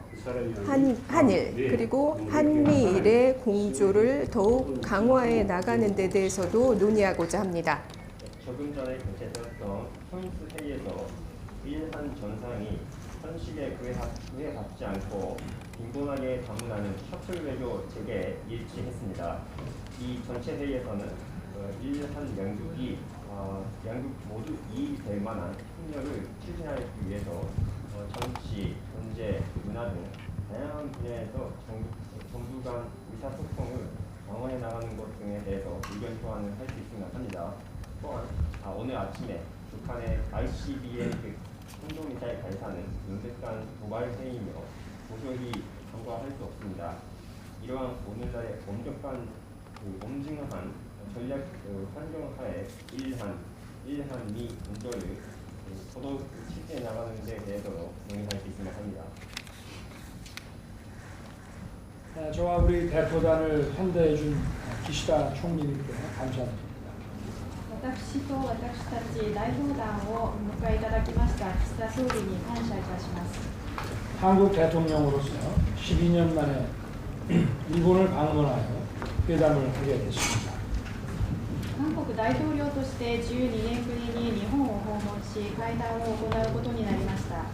한일 그리고 한미일의 공조를 더욱 강화해 나가는 데 대해서도 논의하고자 합니다. 조금 전에 개최되었던 소인수 회의에서 일한 전상이 현실에 구애받지 않고 빈번하게 방문하는 셔틀 외교 재개에 일치했습니다. 이 전체 회의에서는 일한 양국이 양국 모두 이익이 될 만한 협력을 추진하기 위해서 정치, 경제, 문화 등 다양한 분야에서 정부 간 의사소통을 강화해 나가는 것 등에 대해서 의견 교환을 할 수 있으면 합니다. 또한 오늘 아침에 북한의 ICBM 탄도미사일 발사는 명백한 도발 행위이며 도저히 간과할 수 없습니다. 이러한 오늘날의 엄중한 전략 환경하에 일한미 문제를 더더욱 실제 나가는 데 대해서도 논의할 수 있으면 합니다. 저와 우리 대표단을 환대해 준 기시다 총리님께 감사드립니다. 私と私たち代表団をお迎えいただきました岸田総理に感謝いたします。 한국 대통령으로서 12년 만에 일본을 방문하여 회담을 하게 됐습니다. 国大統領として12年ぶりに日本を訪問し、会談を行うことになりました。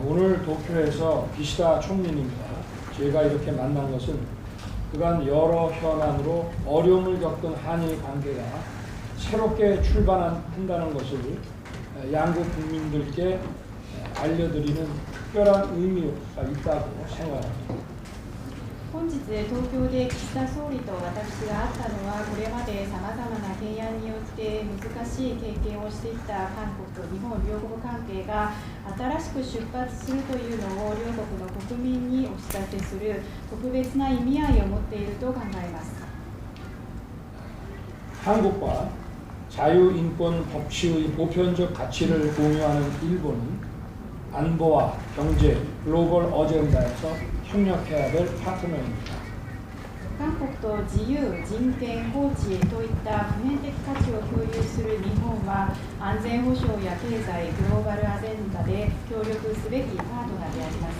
오늘 도쿄에서 기시다 총리님과 제가 이렇게 만난 것은 그간 여러 현안으로 어려움을 겪은 한일 관계가 새롭게 출발한다는 것을 양국 국민들께 알려드리는 특별한 의미가 있다고 생각합니다. 本日東京で岸田総理と私が会ったのは、これまでさまざまな提案によって難しい経験をしてきた韓国と日本両国関係が新しく出発するというのを両国の国民にお知らせする特別な意味合いを持っていると考えます。 한국과 자유, 인권, 법치의 보편적 가치를 공유하는 일본은 안보와 경제, 글로벌 어젠다에서 협력해야 될 파트너입니다. 韓国と自由、人権、法治といった普遍的価値を共有する日本は、安全保障や経済、グローバルアジェンダで協力すべきパートナーであります。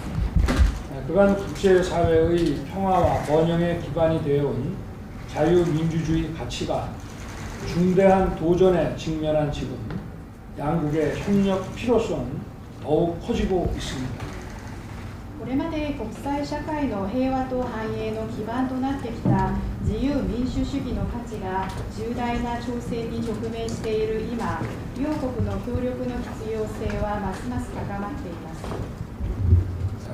그간 국제사회의 평화와 번영의 기반이 되어온 자유민주주의 가치가 중대한 도전에 직면한 지금 양국의 협력 필요성은 더욱 커지고 있습니다. これまで国際社会の平和と繁栄の基盤となってきた自由民主主義の価値が重大な挑戦に直面している今、両国の協力の必要性はますます高まっています。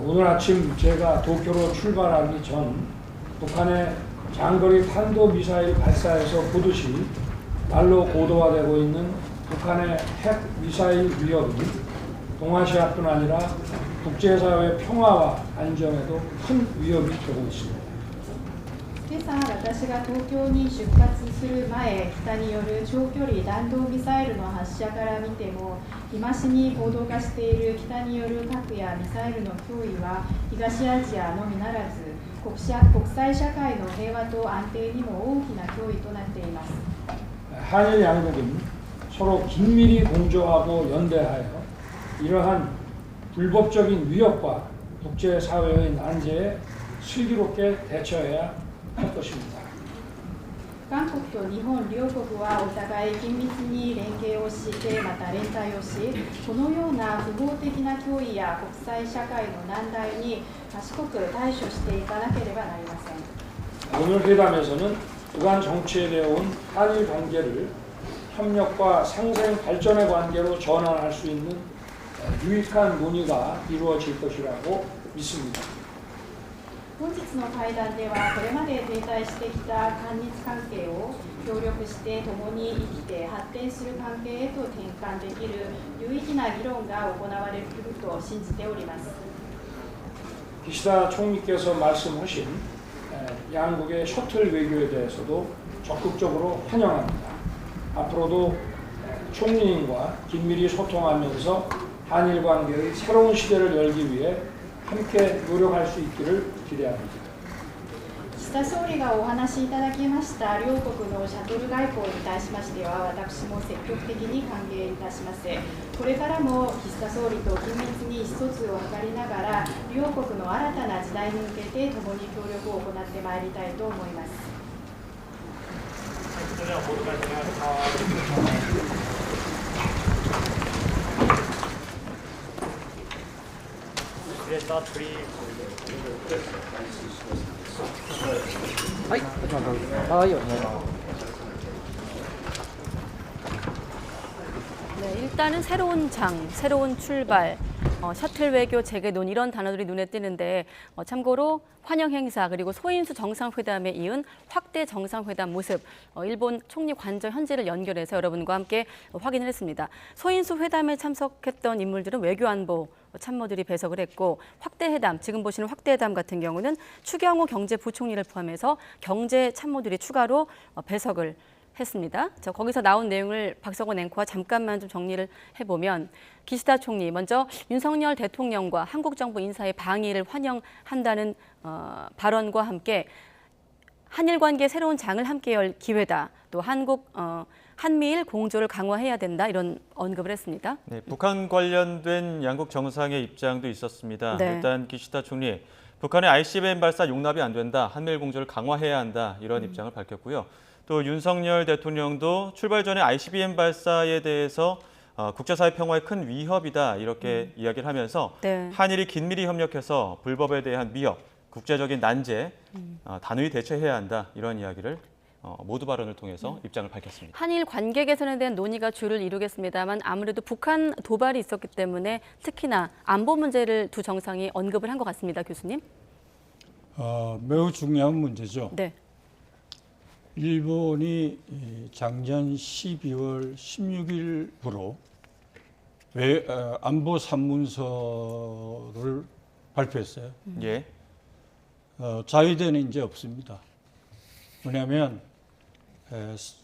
오늘 아침 제가 도쿄로 출발하기 전 북한의 장거리 탄도미사일 발사에서 보듯이 날로 고도화되고 있는 북한의 핵 미사일 위협이 동아시아뿐 아니라 국제사회 평화와 안정에도 큰 위협이 되고 있습니다. 今朝、私が東京に出発する前、北による長距離弾道ミサイルの発射から見ても、日増しに高度化している北による核やミサイルの脅威は、東アジアのみならず、国際社会の平和と安定にも大きな脅威となっています。 한일 양국은 서로 긴밀히 공조하고 연대하여 이러한 불법적인 위협과 국제사회의 난제에 슬기롭게 대처해야 할 것입니다. 韓国と日本両国はお互い緊密に連携をして、また連帯をし、このような不法的な脅威や国際社会の難題に賢く対処していかなければなりません。 오늘 회담에서는 그간 정치해되어 온 한일 관계를 협력과 상생 발전의 관계로 전환할 수 있는 유익한 논의가 이루어질 것이라고 믿습니다. 本日の会談では、これまで停滞してきた韓日関係を協力して共に生きて発展する関係へと転換できる有意義な議論が行われると信じております。 기시다 총리께서 말씀하신 양국의 셔틀 외교에 대해서도 적극적으로 환영합니다. 앞으로도 총리님과 긴밀히 소통하면서 한일 관계의 새로운 시대를 열기 위해 함께 노력할 수 있기를 기대합니다. 岸田総理がお話しいただきました両国のシャトル外交に対しましては、私も積極的に歓迎いたします。これからも岸田総理と緊密に意思疎通を図りながら、両国の新たな時代に向けて共に協力を行ってまいりたいと思います。 네, 일단은 새로운 장, 새로운 출발, 셔틀 외교 재개논 이런 단어들이 눈에 띄는데 참고로 환영 행사 그리고 소인수 정상회담에 이은 확대 정상회담 모습 일본 총리 관저 현지를 연결해서 여러분과 함께 확인을 했습니다. 소인수 회담에 참석했던 인물들은 외교안보 참모들이 배석을 했고 확대회담, 지금 보시는 확대회담 같은 경우는 추경호 경제부총리를 포함해서 경제 참모들이 추가로 배석을 했습니다. 자, 거기서 나온 내용을 박성원 앵커와 잠깐만 좀 정리를 해보면 기시다 총리 먼저 윤석열 대통령과 한국 정부 인사의 방위를 환영한다는 발언과 함께 한일 관계 새로운 장을 함께 열 기회다. 또 한미일 공조를 강화해야 된다. 이런 언급을 했습니다. 네, 북한 관련된 양국 정상의 입장도 있었습니다. 네. 일단 기시다 총리, 북한의 ICBM 발사 용납이 안 된다. 한미일 공조를 강화해야 한다. 이런 입장을 밝혔고요. 또 윤석열 대통령도 출발 전에 ICBM 발사에 대해서 국제사회 평화에 큰 위협이다 이렇게 이야기를 하면서 네. 한일이 긴밀히 협력해서 불법에 대한 위협, 국제적인 난제 단호히 대처해야 한다 이런 이야기를 모두 발언을 통해서 입장을 밝혔습니다. 한일 관계 개선에 대한 논의가 주를 이루겠습니다만 아무래도 북한 도발이 있었기 때문에 특히나 안보 문제를 두 정상이 언급을 한 것 같습니다. 교수님. 매우 중요한 문제죠. 네. 일본이 작년 12월 16일부로 안보 산문서를 발표했어요. 예. 자위대는 이제 없습니다. 왜냐하면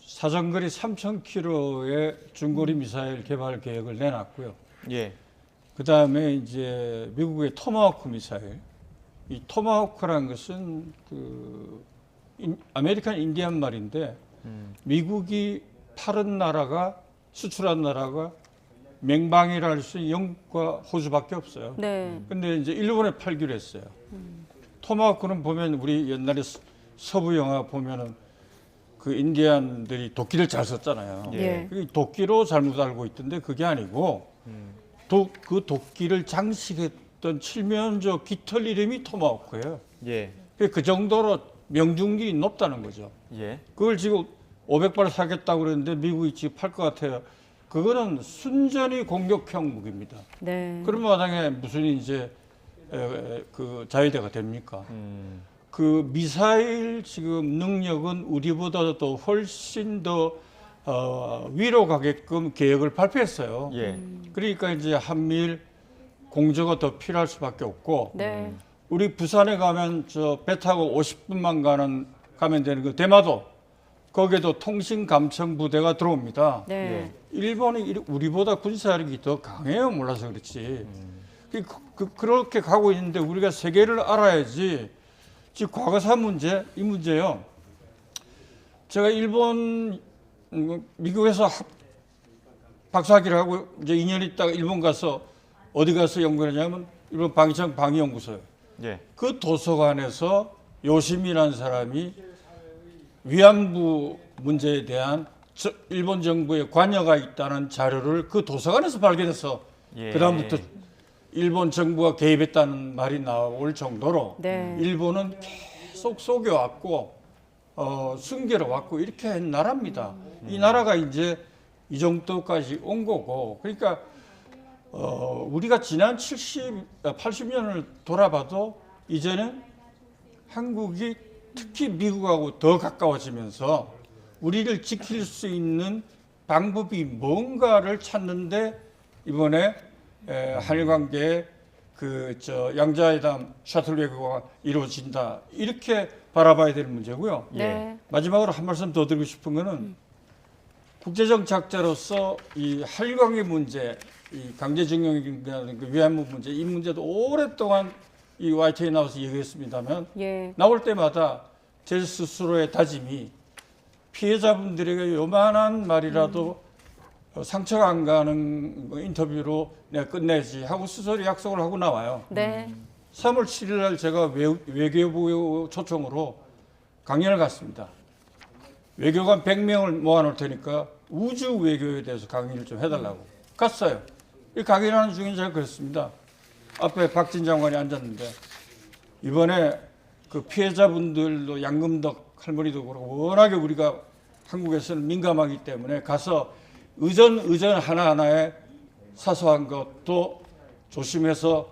사정거리 3,000km의 중거리 미사일 개발 계획을 내놨고요. 예. 그 다음에 이제 미국의 토마호크 미사일. 이 토마호크라는 것은 아메리칸 인디안 말인데 미국이 팔은 나라가 수출한 나라가 맹방이라 할 수 있는 영국과 호주밖에 없어요. 네. 근데 이제 일본에 팔기로 했어요. 토마호크는 보면 우리 옛날에 서부 영화 보면은 그 인디안들이 도끼를 잘 썼잖아요. 예. 그 도끼로 잘못 알고 있던데 그게 아니고 그 도끼를 장식했던 칠면조 깃털 이름이 토마호크예요. 예. 그 정도로 명중률이 높다는 거죠. 예. 그걸 지금 500발 사겠다고 그랬는데 미국이 지금 팔 것 같아요. 그거는 순전히 공격형 무기입니다. 네. 그런 마당에 무슨 이제 그 자위대가 됩니까? 그 미사일 지금 능력은 우리보다도 훨씬 더 위로 가게끔 계획을 발표했어요. 예. 그러니까 이제 한미일 공조가 더 필요할 수밖에 없고 네. 우리 부산에 가면 저 배 타고 50분만 가면 되는 그 대마도 거기에도 통신 감청 부대가 들어옵니다. 네. 일본이 우리보다 군사력이 더 강해요. 몰라서 그렇지. 그렇게 가고 있는데 우리가 세계를 알아야지. 지금 과거사 문제, 이 문제요. 제가 미국에서 박사학위를 하고 이제 2년 있다가 일본 가서 어디 가서 연구를 하냐면 일본 방위청 방위연구소요. 예. 그 도서관에서 요시미라는 사람이 위안부 문제에 대한 일본 정부의 관여가 있다는 자료를 그 도서관에서 발견해서 예. 그다음부터 일본 정부가 개입했다는 말이 나올 정도로 네. 일본은 계속 속여왔고 숨겨왔고 이렇게 한 나라입니다. 이 나라가 이제 이 정도까지 온 거고 그러니까 우리가 지난 80년을 돌아봐도 이제는 한국이 특히 미국하고 더 가까워지면서 우리를 지킬 수 있는 방법이 뭔가를 찾는데 이번에 한일 관계에 양자회담 셔틀 외교가 이루어진다 이렇게 바라봐야 될 문제고요. 네. 마지막으로 한 말씀 더 드리고 싶은 거는 국제정착자로서 이 한일 관계 문제, 이 강제징용이라는 그 위안부 문제, 이 문제도 오랫동안 이 YTN에 나와서 얘기했습니다만 예. 나올 때마다 제 스스로의 다짐이 피해자분들에게 요만한 말이라도 상처가 안 가는 인터뷰로 내가 끝내지 하고 스스로 약속을 하고 나와요. 네. 3월 7일 날 제가 외교부 초청으로 강연을 갔습니다. 외교관 100명을 모아놓을 테니까 우주 외교에 대해서 강의를 좀 해달라고 갔어요. 이 강연하는 중에 제가 그랬습니다. 앞에 박진 장관이 앉았는데 이번에 그 피해자분들도 양금덕 할머니도 그렇고 워낙에 우리가 한국에서는 민감하기 때문에 가서 의전 하나하나에 사소한 것도 조심해서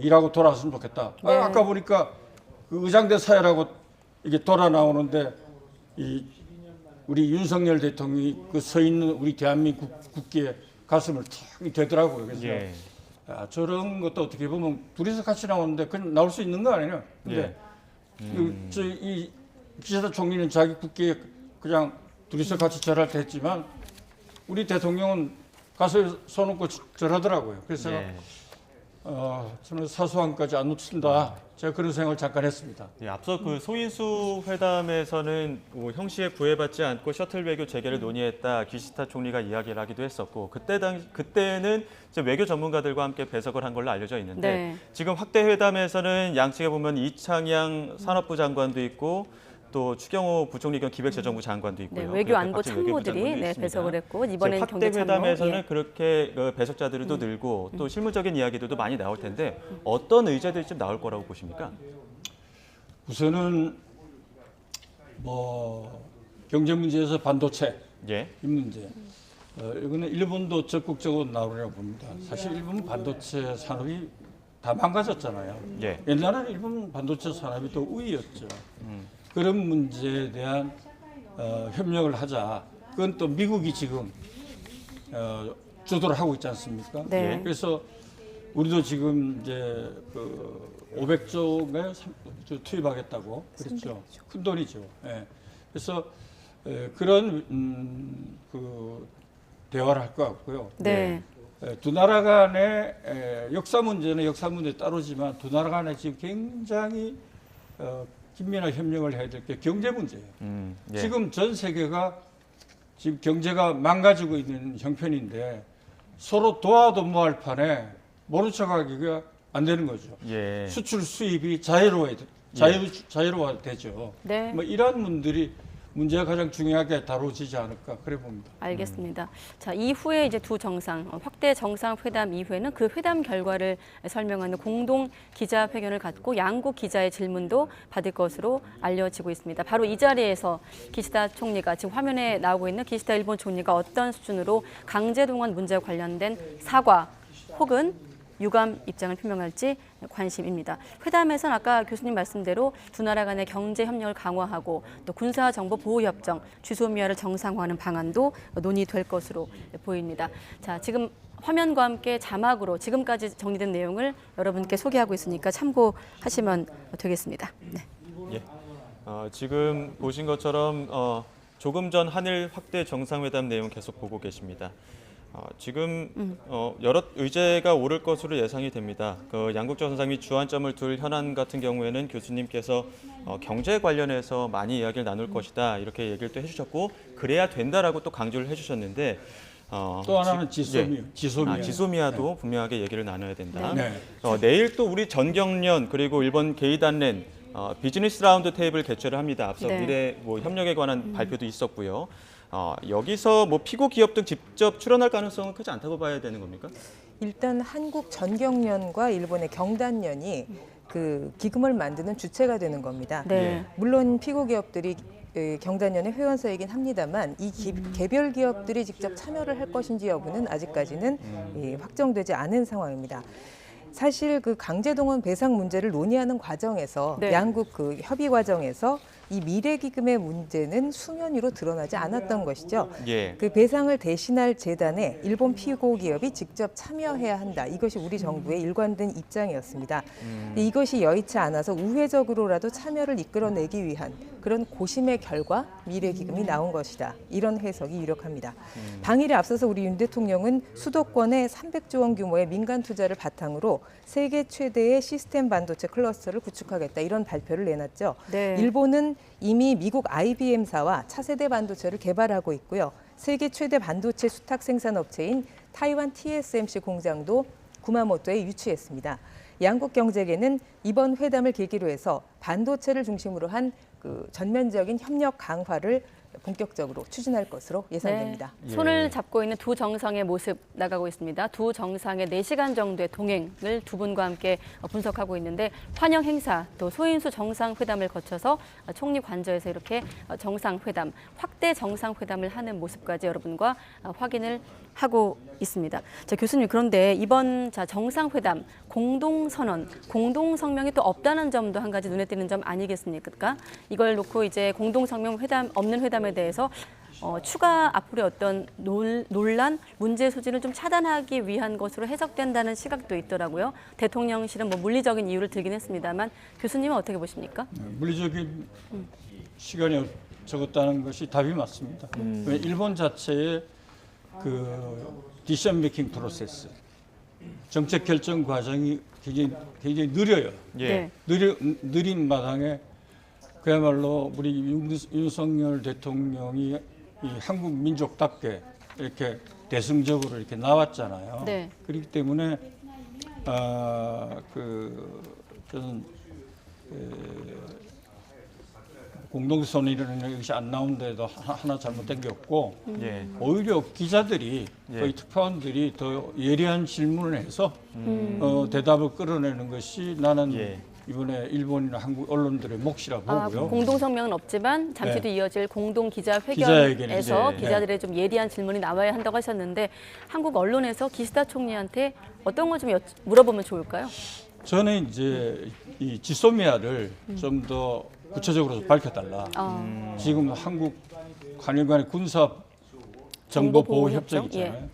일하고 돌아왔으면 좋겠다. 네. 아까 보니까 그 의장대 사회라고 이게 돌아 나오는데 우리 윤석열 대통령이 그 서 있는 우리 대한민국 국기에 가슴을 탁 되더라고요. 그래서 예. 저런 것도 어떻게 보면 둘이서 같이 나오는데 그냥 나올 수 있는 거 아니에요? 근데 이 기시다 총리는 자기 국기에 그냥 둘이서 같이 절할 때 했지만 우리 대통령은 가서 손 얹고 절하더라고요. 그래서 예. 저는 사소한 것까지 안 놓친다. 제가 그런 생각을 잠깐 했습니다. 예, 앞서 그 소인수 회담에서는 뭐 형식에 구애받지 않고 셔틀 외교 재개를 논의했다 기시다 총리가 이야기를 하기도 했었고 그때는 이제 외교 전문가들과 함께 배석을 한 걸로 알려져 있는데 네. 지금 확대 회담에서는 양측에 보면 이창양 산업부 장관도 있고 또 추경호 부총리 겸 기획재정부 장관도 네, 있고요. 외교 안보 각종 외교부 참모들이 장관도 네, 있습니다. 배석을 했고 이번엔 확대 경제 참모. 회담에서는 예. 그렇게 배석자들도 늘고 또 실무적인 이야기들도 많이 나올 텐데 어떤 의제들이 좀 나올 거라고 보십니까? 우선은 뭐 경제 문제에서 반도체 예. 이 문제. 이거는 일본도 적극적으로 나오려고 봅니다. 사실 일본 반도체 산업이 다 망가졌잖아요. 예. 옛날에는 일본 반도체 산업이 더 우위였죠. 그런 문제에 대한 협력을 하자. 그건 또 미국이 지금 주도를 하고 있지 않습니까? 네. 그래서 우리도 지금 이제 그 500조에 투입하겠다고 그랬죠. 큰 돈이죠. 예. 그래서 그런 그 대화를 할 것 같고요. 네. 두 나라 간의 역사 문제는 역사 문제 따로지만 두 나라 간에 지금 굉장히 긴밀한 협력을 해야 될 게 경제 문제예요. 예. 지금 전 세계가 지금 경제가 망가지고 있는 형편인데 서로 도와도 뭐할 판에 모른 척하기가 안 되는 거죠. 예. 수출 수입이 자유로워야 되죠. 네. 뭐 이러한 문제가 가장 중요하게 다뤄지지 않을까 그래 봅니다. 알겠습니다. 자, 이후에 이제 두 정상, 확대 정상회담 이후에는 그 회담 결과를 설명하는 공동 기자회견을 갖고 양국 기자의 질문도 받을 것으로 알려지고 있습니다. 바로 이 자리에서 기시다 총리가 지금 화면에 나오고 있는 기시다 일본 총리가 어떤 수준으로 강제동원 문제와 관련된 사과 혹은 유감 입장을 표명할지 관심입니다. 회담에서는 아까 교수님 말씀대로 두 나라 간의 경제 협력을 강화하고 또 군사 정보 보호 협정, 주소미아를 정상화하는 방안도 논의될 것으로 보입니다. 자, 지금 화면과 함께 자막으로 지금까지 정리된 내용을 여러분께 소개하고 있으니까 참고하시면 되겠습니다. 네. 예. 지금 보신 것처럼 조금 전 한일 확대 정상회담 내용 계속 보고 계십니다. 지금 여러 의제가 오를 것으로 예상이 됩니다. 그 양국 정상이 주안점을 둘 현안 같은 경우에는 교수님께서 경제 관련해서 많이 이야기를 나눌 것이다 이렇게 얘기를 또 해주셨고 그래야 된다라고 또 강조를 해주셨는데 또 하나는 지소미아. 지소미아도 분명하게 얘기를 나눠야 된다. 네. 내일 또 우리 전경련 그리고 일본 게이단렌 비즈니스 라운드 테이블 개최를 합니다. 앞서 네. 미래 협력에 관한 발표도 있었고요. 여기서 뭐 피고 기업 등 직접 출연할 가능성은 크지 않다고 봐야 되는 겁니까? 일단 한국 전경련과 일본의 경단련이 그 기금을 만드는 주체가 되는 겁니다. 네. 물론 피고 기업들이 경단련의 회원사이긴 합니다만 이 개별 기업들이 직접 참여를 할 것인지 여부는 아직까지는 확정되지 않은 상황입니다. 사실 그 강제동원 배상 문제를 논의하는 과정에서 네. 양국 그 협의 과정에서 이 미래기금의 문제는 수면 위로 드러나지 않았던 것이죠. 예. 그 배상을 대신할 재단에 일본 피고 기업이 직접 참여해야 한다. 이것이 우리 정부의 일관된 입장이었습니다. 이것이 여의치 않아서 우회적으로라도 참여를 이끌어내기 위한 그런 고심의 결과 미래기금이 나온 것이다. 이런 해석이 유력합니다. 방일에 앞서서 우리 윤 대통령은 수도권에 300조 원 규모의 민간 투자를 바탕으로 세계 최대의 시스템 반도체 클러스터를 구축하겠다. 이런 발표를 내놨죠. 네. 일본은 이미 미국 IBM사와 차세대 반도체를 개발하고 있고요. 세계 최대 반도체 수탁 생산 업체인 타이완 TSMC 공장도 구마모토에 유치했습니다. 양국 경제계는 이번 회담을 계기로 해서 반도체를 중심으로 한 그 전면적인 협력 강화를 본격적으로 추진할 것으로 예상됩니다. 네. 손을 잡고 있는 두 정상의 모습 나가고 있습니다. 두 정상의 4시간 정도의 동행을 두 분과 함께 분석하고 있는데 환영 행사 또 소인수 정상회담을 거쳐서 총리 관저에서 이렇게 정상회담, 확대 정상회담을 하는 모습까지 여러분과 확인을 하고 있습니다. 자, 교수님 그런데 이번 정상회담 공동선언, 공동성명이 또 없다는 점도 한 가지 눈에 띄는 점 아니겠습니까? 이걸 놓고 이제 공동성명 회담 없는 회담에 대해서 추가 앞으로의 어떤 논란, 문제 소지를 좀 차단하기 위한 것으로 해석된다는 시각도 있더라고요. 대통령실은 뭐 물리적인 이유를 들긴 했습니다만 교수님은 어떻게 보십니까? 물리적인 시간이 적었다는 것이 답이 맞습니다. 일본 자체의 그 디시전 메이킹 프로세스, 정책 결정 과정이 굉장히 느려요. 예. 네. 느린 마당에 그야말로 우리 윤석열 대통령이 이 한국 민족답게 이렇게 대승적으로 이렇게 나왔잖아요. 네. 그렇기 때문에 저는 공동선언이라는 것이 안 나온데도 하나 잘못된 게 없고 예. 오히려 기자들이 예. 거의 특파원들이 더 예리한 질문을 해서 대답을 끌어내는 것이 나는 예. 이번에 일본이나 한국 언론들의 몫이라 보고요. 공동 성명은 없지만 잠시 뒤 이어질 공동 기자회견이죠. 기자회견에서 네. 기자들의 좀 예리한 질문이 나와야 한다고 하셨는데 한국 언론에서 기시다 총리한테 어떤 거 좀 물어보면 좋을까요? 저는 이제 이 지소미아를 좀 더 구체적으로 밝혀달라. 지금 한국 한일 간의 군사 정보 보호 협정 있잖아요.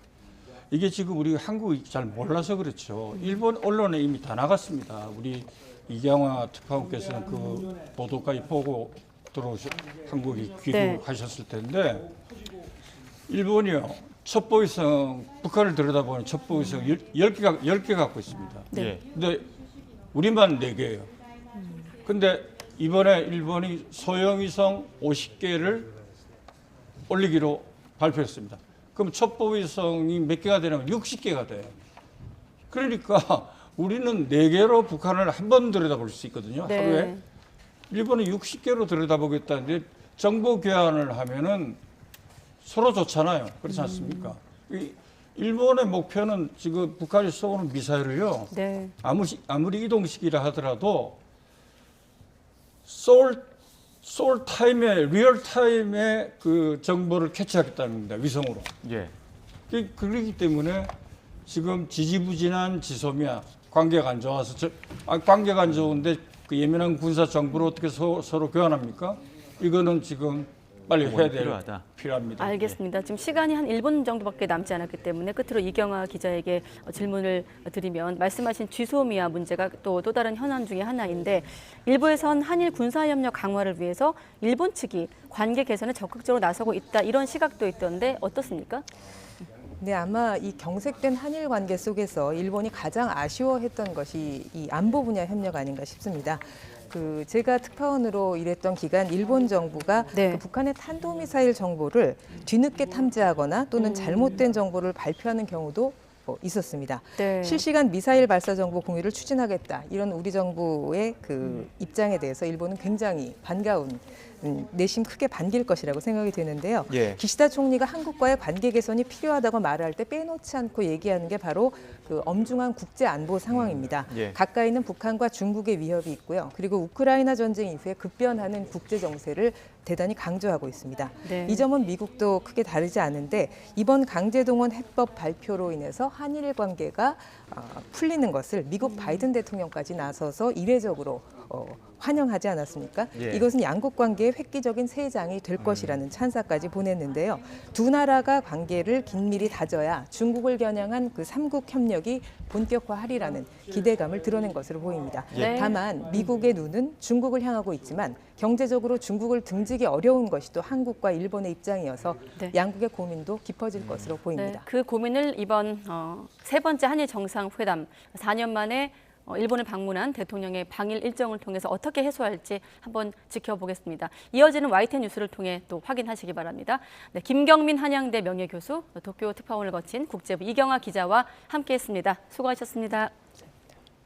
이게 지금 우리 한국이 잘 몰라서 그렇죠. 일본 언론에 이미 다 나갔습니다. 우리 이경화 특파원께서는 그 보도까지 보고 한국에 귀국하셨을 텐데 일본이요. 첩보위성 북한을 들여다보는 첩보위성 10개 갖고 있습니다. 예. 근데 우리만 4개예요. 근데 이번에 일본이 소형위성 50개를 올리기로 발표했습니다. 그럼 첩보위성이 몇 개가 되냐면 60개가 돼요. 그러니까 우리는 4개로 북한을 한 번 들여다볼 수 있거든요. 네. 하루에. 일본은 60개로 들여다보겠다는데 정보 교환을 하면은 서로 좋잖아요. 그렇지 않습니까? 일본의 목표는 지금 북한이 쏘는 미사일을요. 네. 아무리 이동식이라 하더라도 쏠 타임에 리얼 타임에 그 정보를 캐치하겠다는 겁니다. 위성으로. 예. 그렇기 때문에 지금 지지부진한 지소미아 관계가 안 좋아서 관계가 안 좋은데 그 예민한 군사 정보를 어떻게 서로 교환합니까? 이거는 지금 빨리 해야 필요합니다. 알겠습니다. 지금 시간이 한 1분 정도밖에 남지 않았기 때문에 끝으로 이경화 기자에게 질문을 드리면 말씀하신 지소미아 문제가 또 다른 현안 중에 하나인데 일부에선 한일 군사협력 강화를 위해서 일본 측이 관계 개선에 적극적으로 나서고 있다 이런 시각도 있던데 어떻습니까? 네, 아마 이 경색된 한일 관계 속에서 일본이 가장 아쉬워했던 것이 이 안보 분야 협력 아닌가 싶습니다. 제가 특파원으로 일했던 기간 일본 정부가 네. 북한의 탄도미사일 정보를 뒤늦게 탐지하거나 또는 잘못된 정보를 발표하는 경우도 있었습니다. 네. 실시간 미사일 발사 정보 공유를 추진하겠다 이런 우리 정부의 입장에 대해서 일본은 굉장히 반가운 내심 크게 반길 것이라고 생각이 되는데요. 예. 기시다 총리가 한국과의 관계 개선이 필요하다고 말할 때 빼놓지 않고 얘기하는 게 바로 그 엄중한 국제 안보 상황입니다. 예. 가까이 있는 북한과 중국의 위협이 있고요. 그리고 우크라이나 전쟁 이후에 급변하는 국제 정세를 대단히 강조하고 있습니다. 네. 이 점은 미국도 크게 다르지 않은데 이번 강제동원 해법 발표로 인해서 한일 관계가 풀리는 것을 미국 바이든 대통령까지 나서서 이례적으로 환영하지 않았습니까? 예. 이것은 양국 관계의 획기적인 세 장이 될 것이라는 찬사까지 보냈는데요. 두 나라가 관계를 긴밀히 다져야 중국을 겨냥한 그 삼국 협력이 본격화하리라는 기대감을 드러낸 것으로 보입니다. 예. 다만 미국의 눈은 중국을 향하고 있지만 경제적으로 중국을 등지기 어려운 것이 또 한국과 일본의 입장이어서 네. 양국의 고민도 깊어질 것으로 네, 보입니다. 그 고민을 이번 세 번째 한일 정상회담 4년 만에 일본을 방문한 대통령의 방일 일정을 통해서 어떻게 해소할지 한번 지켜보겠습니다. 이어지는 YTN 뉴스를 통해 또 확인하시기 바랍니다. 네, 김경민 한양대 명예교수, 도쿄 특파원을 거친 국제부 이경화 기자와 함께했습니다. 수고하셨습니다.